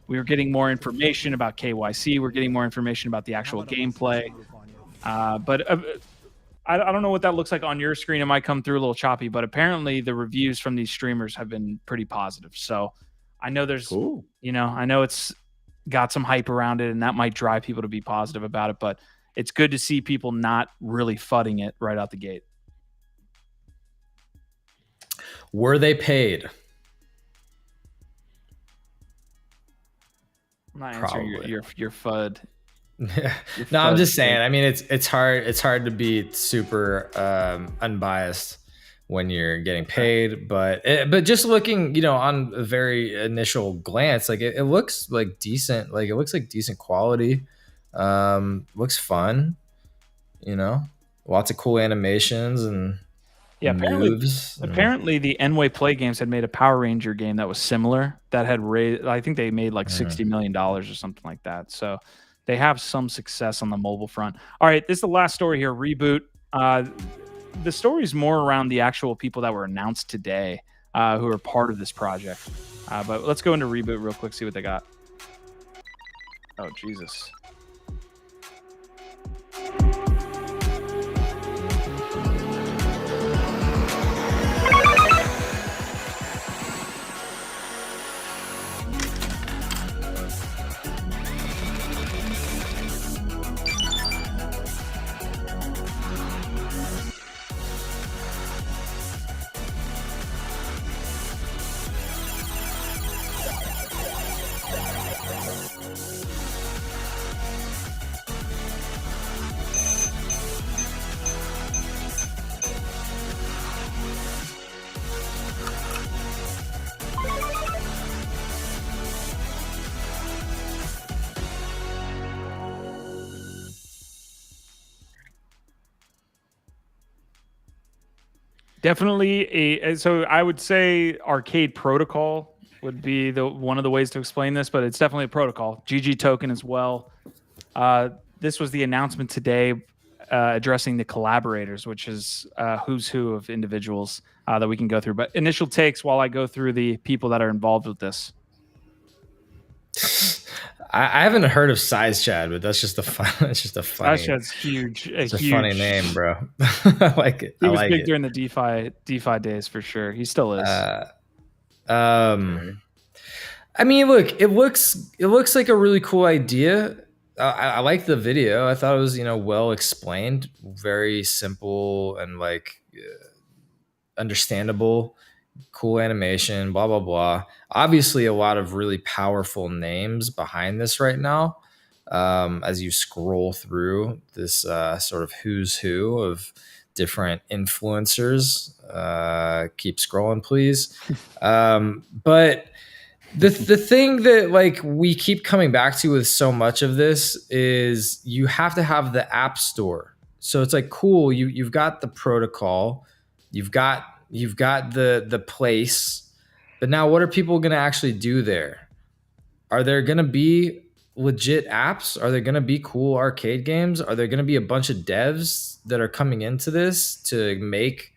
We're getting more information about KYC. We're getting more information about the actual gameplay. But I don't know what that looks like on your screen. It might come through a little choppy, but apparently the reviews from these streamers have been pretty positive. So I know there's, I know it's got some hype around it, and that might drive people to be positive about it, but it's good to see people not really fudding it right out the gate. Were they paid? I'm not answering your FUD. No, I'm just saying. I mean, it's hard to be super unbiased when you're getting paid, but just looking, on a very initial glance, like it looks like decent. Like it looks like decent quality. Looks fun. Lots of cool animations and moves. Apparently, the Enway Play Games had made a Power Ranger game that was similar. That had raised, I think they made like $60 million or something like that. So they have some success on the mobile front. All right, this is the last story here. Reboot. The story is more around the actual people that were announced today who are part of this project. But let's go into Reboot real quick, see what they got. Oh, Jesus. Definitely so I would say Arcade Protocol would be one of the ways to explain this, but it's definitely a protocol. GG Token as well. This was the announcement today addressing the collaborators, which is who's who of individuals that we can go through. But initial takes while I go through the people that are involved with this. I haven't heard of Size Chad, but that's just a fun. It's just a funny. Size Chad's huge. It's huge, a funny name, bro. I like it. He was like big it. during the DeFi days for sure. He still is. I mean, look, it looks like a really cool idea. I like the video. I thought it was, well explained, very simple and like understandable, cool animation, blah, blah, blah. Obviously a lot of really powerful names behind this right now. As you scroll through this sort of who's who of different influencers, keep scrolling, please. But the thing that like we keep coming back to with so much of this is you have to have the app store. So it's like, cool, you've got the protocol, you've got the place, but now what are people going to actually do there? Are there going to be legit apps? Are there going to be cool arcade games? Are there going to be a bunch of devs that are coming into this to make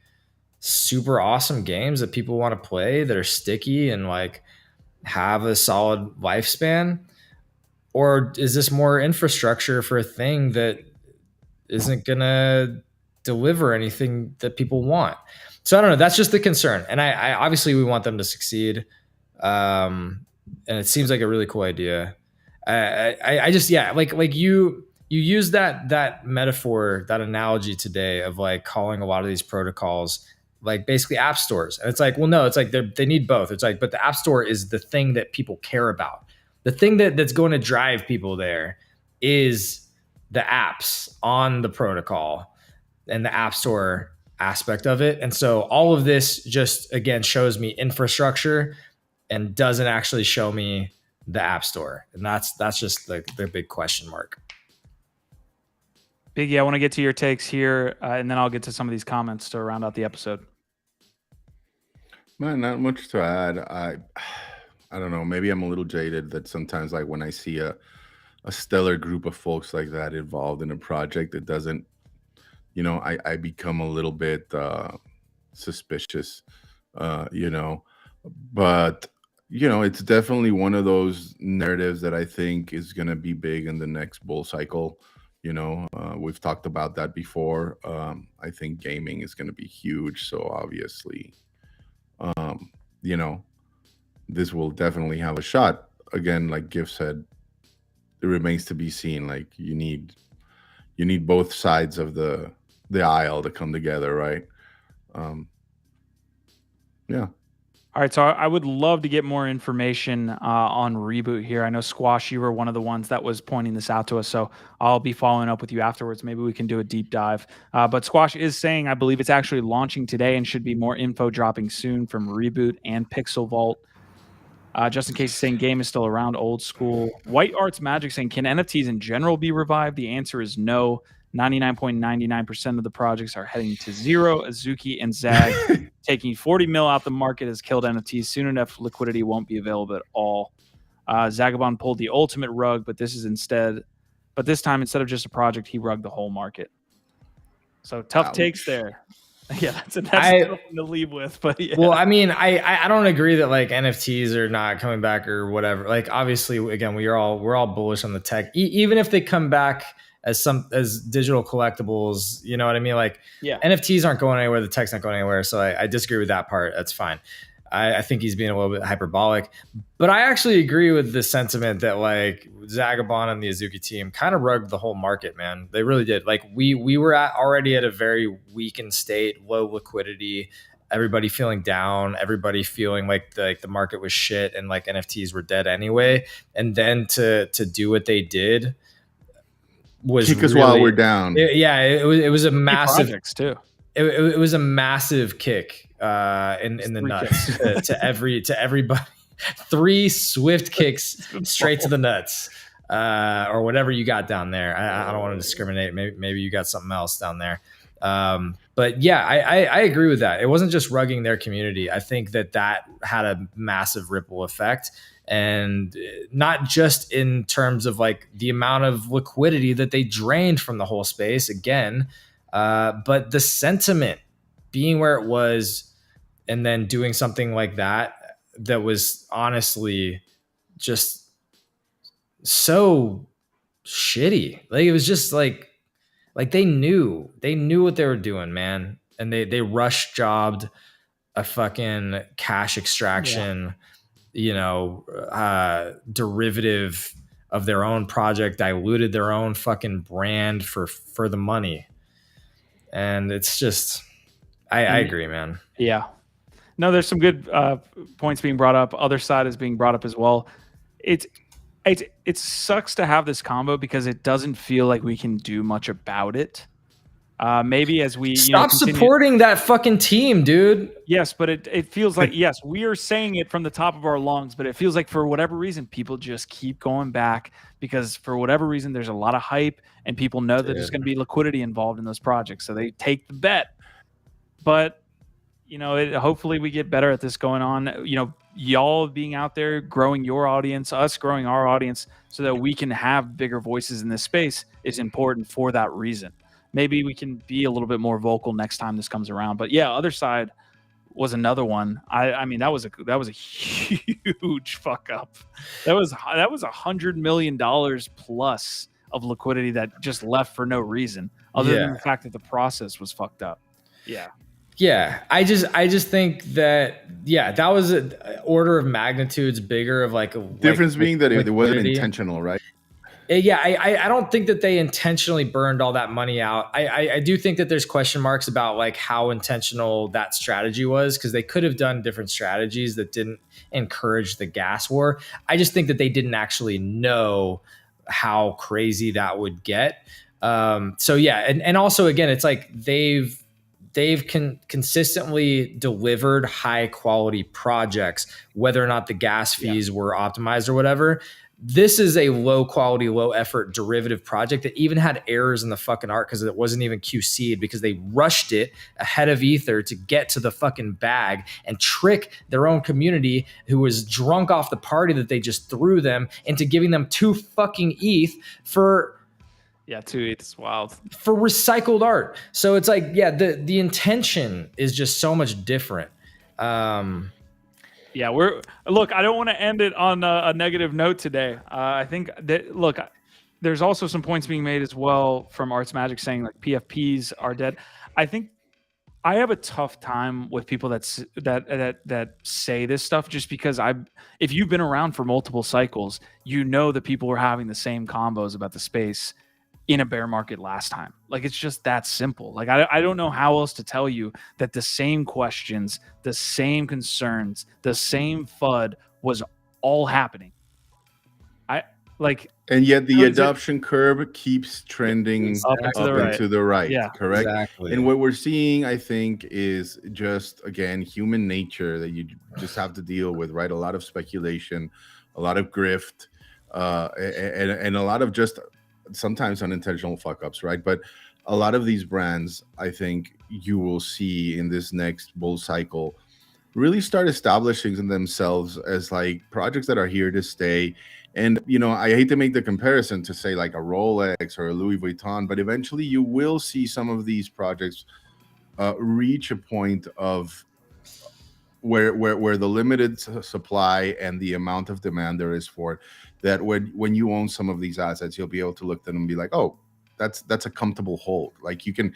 super awesome games that people want to play, that are sticky and like have a solid lifespan? Or is this more infrastructure for a thing that isn't going to deliver anything that people want? So I don't know. That's just the concern. And I obviously we want them to succeed. And it seems like a really cool idea. I just, yeah, like you use that metaphor, that analogy today of like calling a lot of these protocols like basically app stores. And it's like, well, no, it's like they need both. It's like, but the app store is the thing that people care about. The thing that's going to drive people there is the apps on the protocol and the app store aspect of it. And so all of this just, again, shows me infrastructure and doesn't actually show me the app store. And that's just the big question mark. Biggie, I want to get to your takes here, and then I'll get to some of these comments to round out the episode. Man, not much to add. I don't know. Maybe I'm a little jaded that sometimes, like when I see a stellar group of folks like that involved in a project, it doesn't, I become a little bit suspicious, but it's definitely one of those narratives that I think is going to be big in the next bull cycle. We've talked about that before. I think gaming is going to be huge. So obviously, this will definitely have a shot. Again, like Giff said, it remains to be seen. Like you need both sides of the aisle to come together, right? Yeah. All right, so I would love to get more information on Reboot here. I know Squash, you were one of the ones that was pointing this out to us, so I'll be following up with you afterwards. Maybe we can do a deep dive. But Squash is saying, I believe it's actually launching today and should be more info dropping soon from Reboot and Pixel Vault. Just in case he's saying game is still around, old school. White Arts Magic saying, can NFTs in general be revived? The answer is no. 99.99% of the projects are heading to zero. Azuki and Zag taking 40 mil out the market has killed NFTs. Soon enough, liquidity won't be available at all. Zagabond pulled the ultimate rug, but this time instead of just a project, he rugged the whole market. So tough takes there. Yeah, that's tough to leave with. But yeah. Well, I mean, I don't agree that like NFTs are not coming back or whatever. Like obviously, again, we're all bullish on the tech, even if they come back as digital collectibles, you know what I mean? Like, yeah, NFTs aren't going anywhere. The tech's not going anywhere. So I disagree with that part. That's fine. I think he's being a little bit hyperbolic, but I actually agree with the sentiment that like Zagabond and the Azuki team kind of rugged the whole market, man. They really did. Like we were already at a very weakened state, low liquidity, everybody feeling down, everybody feeling like the market was shit and like NFTs were dead anyway. And then to do what they did was kick us really, while we're down. It was a massive projects too. It was a massive kick in the nuts to everybody. 3 swift kicks straight to the nuts, or whatever you got down there. I don't want to discriminate. Maybe you got something else down there. But yeah, I agree with that. It wasn't just rugging their community. I think that had a massive ripple effect, and not just in terms of like the amount of liquidity that they drained from the whole space again, but the sentiment being where it was, and then doing something like that was honestly just so shitty. Like it was just like they knew what they were doing, man. And they rush jobbed a fucking cash extraction, derivative of their own project, diluted their own fucking brand for the money. And it's just, I agree, man. Yeah. No, there's some good points being brought up. Other side is being brought up as well. It sucks to have this combo because it doesn't feel like we can do much about it. Maybe as we stop supporting that fucking team, dude. Yes, but it feels like, yes, we are saying it from the top of our lungs, but it feels like for whatever reason, people just keep going back because for whatever reason, there's a lot of hype and people know that there's going to be liquidity involved in those projects. So they take the bet. But, hopefully we get better at this going on. Y'all being out there, growing your audience, us growing our audience so that we can have bigger voices in this space is important for that reason. Maybe we can be a little bit more vocal next time this comes around. But yeah, other side was another one. I mean, that was a huge fuck up. That was $100 million plus of liquidity that just left for no reason, other than the fact that the process was fucked up. Yeah. Yeah, I just think that that was an order of magnitudes bigger of like a difference being that it wasn't intentional, right? Yeah, I don't think that they intentionally burned all that money out. I do think that there's question marks about like how intentional that strategy was, because they could have done different strategies that didn't encourage the gas war. I just think that they didn't actually know how crazy that would get. So yeah, and also again, it's like they've consistently delivered high quality projects, whether or not the gas fees were optimized or whatever. This is a low quality, low effort derivative project that even had errors in the fucking art because it wasn't even QC'd, because they rushed it ahead of Ether to get to the fucking bag and trick their own community who was drunk off the party that they just threw them into giving them 2 fucking ETH for... Yeah, 2 ETH is wild. For recycled art. So it's like, the intention is just so much different. Yeah, look, I don't want to end it on a negative note today. I think that, look, there's also some points being made as well from Arts Magic saying like PFPs are dead. I think I have a tough time with people that say this stuff, just because if you've been around for multiple cycles, that people were having the same combos about the space in a bear market last time. Like, it's just that simple. Like, I don't know how else to tell you that the same questions, the same concerns, the same FUD was all happening. And yet the adoption curve keeps trending up and to the right. Yeah, correct. Exactly. And what we're seeing, I think, is just, again, human nature that you just have to deal with, right? A lot of speculation, a lot of grift, and a lot of just sometimes unintentional fuck ups, right? But a lot of these brands, I think you will see in this next bull cycle really start establishing themselves as like projects that are here to stay. And I hate to make the comparison to say like a Rolex or a Louis Vuitton, but eventually you will see some of these projects reach a point of where the limited supply and the amount of demand there is for it, that when you own some of these assets, you'll be able to look at them and be like, oh, that's a comfortable hold. Like you can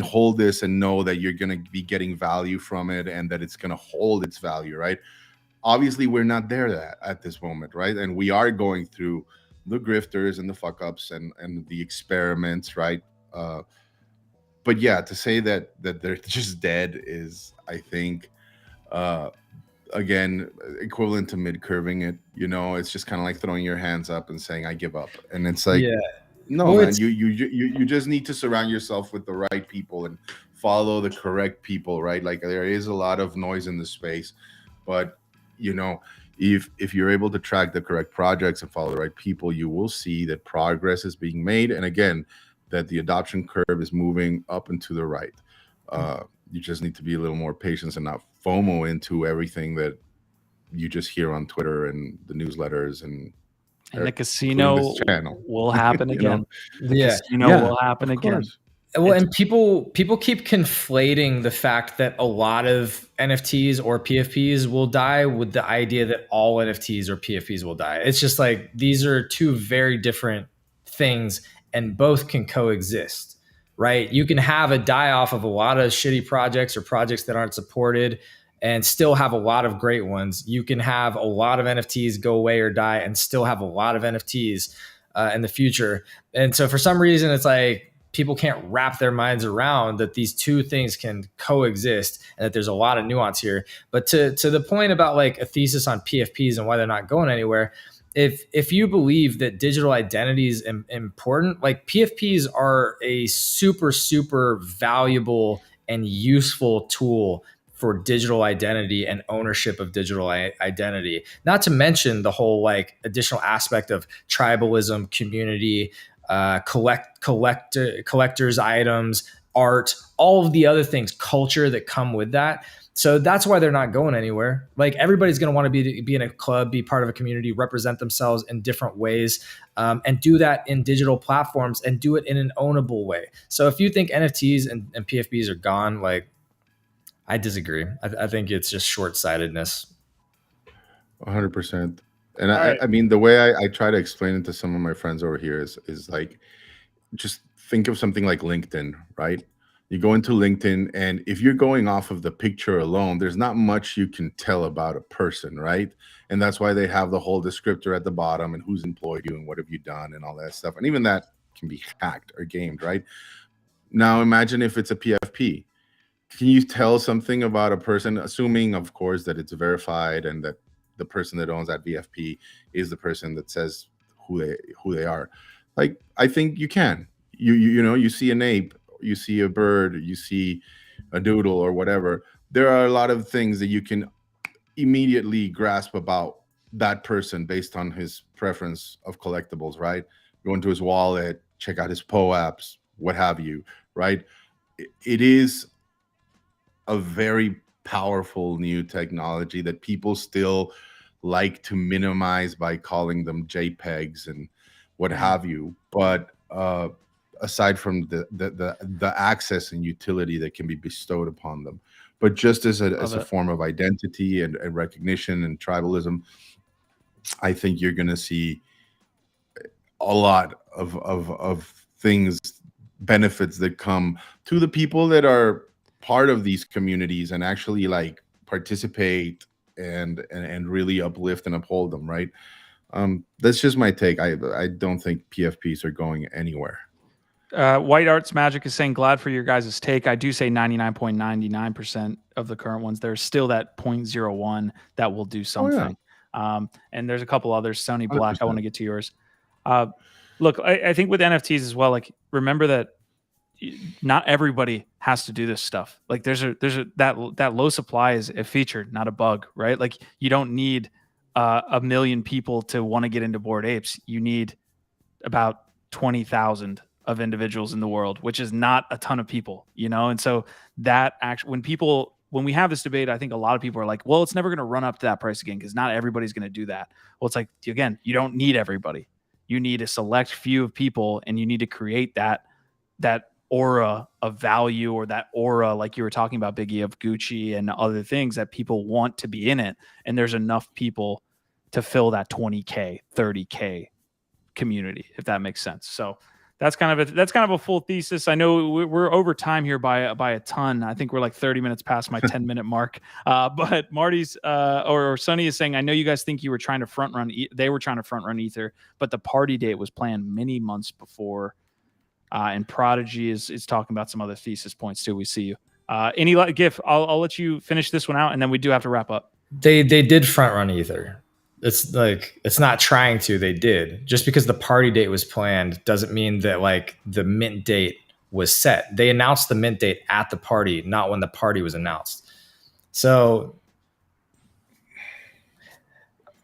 hold this and know that you're going to be getting value from it and that it's going to hold its value, right? Obviously, we're not there at this moment, right? And we are going through the grifters and the fuck ups and the experiments, right? But yeah, to say that they're just dead is, I think, again, equivalent to mid-curving it. It's just kind of like throwing your hands up and saying, I give up. And it's like, no, man, you just need to surround yourself with the right people and follow the correct people, right? Like, there is a lot of noise in the space, but if you're able to track the correct projects and follow the right people, you will see that progress is being made. And again, that the adoption curve is moving up and to the right. You just need to be a little more patient and not FOMO into everything that you just hear on Twitter and the newsletters and the casino will happen again. The casino will happen again. Well, and people keep conflating the fact that a lot of NFTs or PFPs will die with the idea that all NFTs or PFPs will die. It's just like these are two very different things, and both can coexist, right? You can have a die off of a lot of shitty projects or projects that aren't supported and still have a lot of great ones. You can have a lot of NFTs go away or die and still have a lot of NFTs in the future. And so for some reason, it's like, people can't wrap their minds around that these two things can coexist and that there's a lot of nuance here. But to the point about like a thesis on PFPs and why they're not going anywhere, if you believe that digital identity is important, like PFPs are a super, super valuable and useful tool for digital identity and ownership of digital identity. Not to mention the whole like additional aspect of tribalism, community, collectors items, art, all of the other things, culture that come with that. So that's why they're not going anywhere. Like everybody's going to want to be in a club, be part of a community, represent themselves in different ways, and do that in digital platforms and do it in an ownable way. So if you think NFTs and PFPs are gone, like I disagree. I think it's just short-sightedness. 100%. And I mean, the way I try to explain it to some of my friends over here is like, just think of something like LinkedIn, right? You go into LinkedIn, and if you're going off of the picture alone, there's not much you can tell about a person, right? And that's why they have the whole descriptor at the bottom and who's employed you and what have you done and all that stuff. And even that can be hacked or gamed, right? Now imagine if it's a PFP. Can you tell something about a person, assuming, of course, that it's verified and that the person that owns that VFP is the person that says who they are? Like, I think you can. You know, you see an ape, you see a bird, you see a doodle or whatever. There are a lot of things that you can immediately grasp about that person based on his preference of collectibles, right? Go into his wallet, check out his POAPs, what have you, right? It is a very powerful new technology that people still like to minimize by calling them JPEGs and what have you. But aside from the access and utility that can be bestowed upon them, but just as a form of identity and recognition and tribalism, I think you're going to see a lot of things, benefits that come to the people that are part of these communities and actually like participate and really uplift and uphold them, right? That's just my take. I don't think PFPs are going anywhere. White Arts Magic is saying, glad for your guys' take. I do say 99.99% of the current ones. There's still that 0.01 that will do something. Oh, yeah. And there's a couple others. Sony Black, 100%. I want to get to yours. Look, I think with NFTs as well, like remember that not everybody has to do this stuff. Like that low supply is a feature, not a bug, right? Like you don't need 1 million people to want to get into Bored Apes. You need about 20,000 of individuals in the world, which is not a ton of people, you know? And so that actually, when we have this debate, I think a lot of people are like, well, it's never going to run up to that price again because not everybody's going to do that. Well, it's like, again, you don't need everybody. You need a select few of people, and you need to create that aura of value, or that aura, like you were talking about, Biggie, of Gucci and other things that people want to be in it. And there's enough people to fill that 20K, 30K community, if that makes sense. So that's kind of a full thesis. I know we're over time here by a ton. I think we're like 30 minutes past my 10-minute mark. But Marty's or Sonny is saying, I know you guys think you were trying to front run. They were trying to front run Ether, but the party date was planned many months before. And Prodigy is talking about some other thesis points too. We see you. Any GIF? I'll let you finish this one out, and then we do have to wrap up. They did front run Ether. It's like, it's not trying to, they did. Just because the party date was planned doesn't mean that like the mint date was set. They announced the mint date at the party, not when the party was announced. So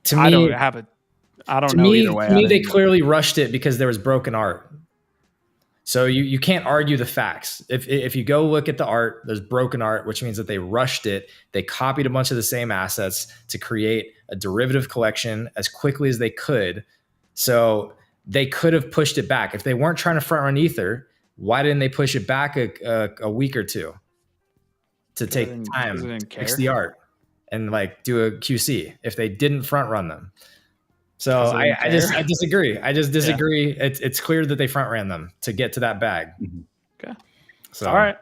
to me, I don't know either way. To me, they clearly rushed it because there was broken art. So you can't argue the facts. If you go look at the art, there's broken art, which means that they rushed it. They copied a bunch of the same assets to create a derivative collection as quickly as they could. So they could have pushed it back. If they weren't trying to front run Ether, why didn't they push it back a week or two to take time to fix the art and like do a QC if they didn't front run them? So I disagree. I just disagree. Yeah. It's clear that they front ran them to get to that bag. Okay. So all right.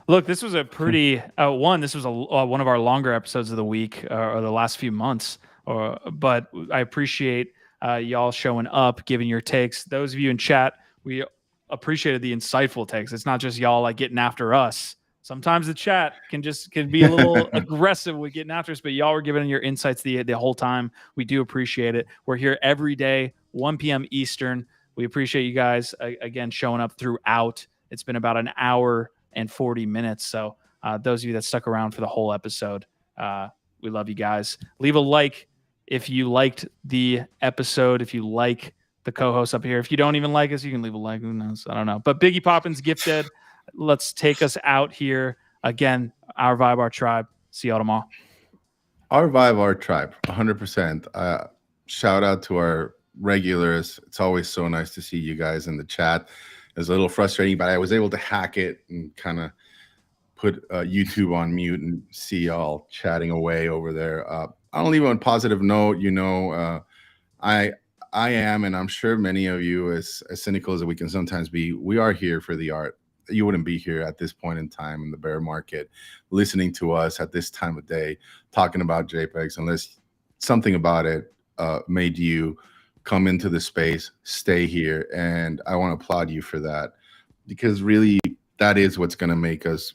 Look, this was a pretty this was one of our longer episodes of the week or the last few months. But I appreciate y'all showing up, giving your takes. Those of you in chat, we appreciated the insightful takes. It's not just y'all like getting after us. Sometimes the chat can be a little aggressive with getting after us, but y'all were giving your insights the whole time. We do appreciate it. We're here every day, 1 p.m. Eastern. We appreciate you guys again showing up throughout. It's been about an hour and 40 minutes. So those of you that stuck around for the whole episode, we love you guys. Leave a like if you liked the episode. If you like the co-host up here, if you don't even like us, you can leave a like. Who knows? I don't know. But Biggie Poppins gifted. Let's take us out here. Again, our vibe, our tribe. See y'all tomorrow. Our vibe, our tribe, 100%. Shout out to our regulars. It's always so nice to see you guys in the chat. It's a little frustrating, but I was able to hack it and kind of put YouTube on mute and see y'all chatting away over there. I'll leave on a positive note. I am, and I'm sure many of you, as cynical as we can sometimes be, we are here for the art. You wouldn't be here at this point in time in the bear market, listening to us at this time of day, talking about JPEGs, unless something about it made you come into the space, stay here. And I want to applaud you for that, because really that is what's going to make us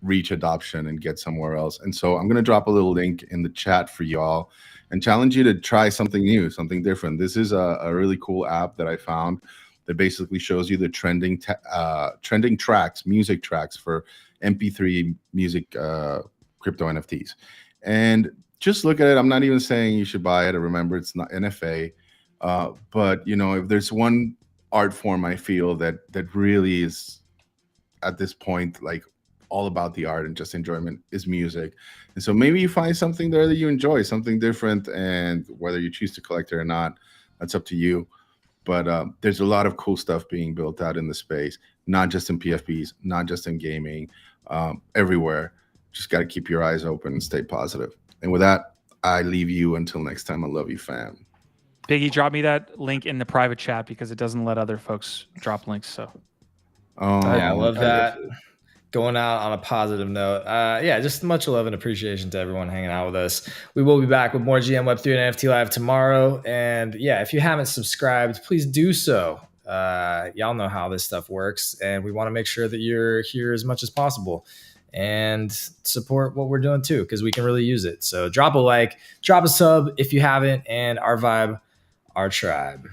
reach adoption and get somewhere else. And so I'm going to drop a little link in the chat for y'all and challenge you to try something new, something different. This is a really cool app that I found that basically shows you the trending tracks, music tracks for MP3 music crypto NFTs. And just look at it. I'm not even saying you should buy it. Remember, it's not NFA. But if there's one art form I feel that really is at this point like all about the art and just enjoyment, is music. And so maybe you find something there that you enjoy, something different, and whether you choose to collect it or not, that's up to you. But there's a lot of cool stuff being built out in the space, not just in PFPs, not just in gaming, everywhere. Just got to keep your eyes open and stay positive. And with that, I leave you until next time. I love you, fam. Biggie, drop me that link in the private chat because it doesn't let other folks drop links. So, I love that. Going out on a positive note. Just much love and appreciation to everyone hanging out with us. We will be back with more GM Web3 and NFT Live tomorrow. And if you haven't subscribed, please do so. Y'all know how this stuff works. And we want to make sure that you're here as much as possible and support what we're doing too, because we can really use it. So drop a like, drop a sub if you haven't, and our vibe, our tribe.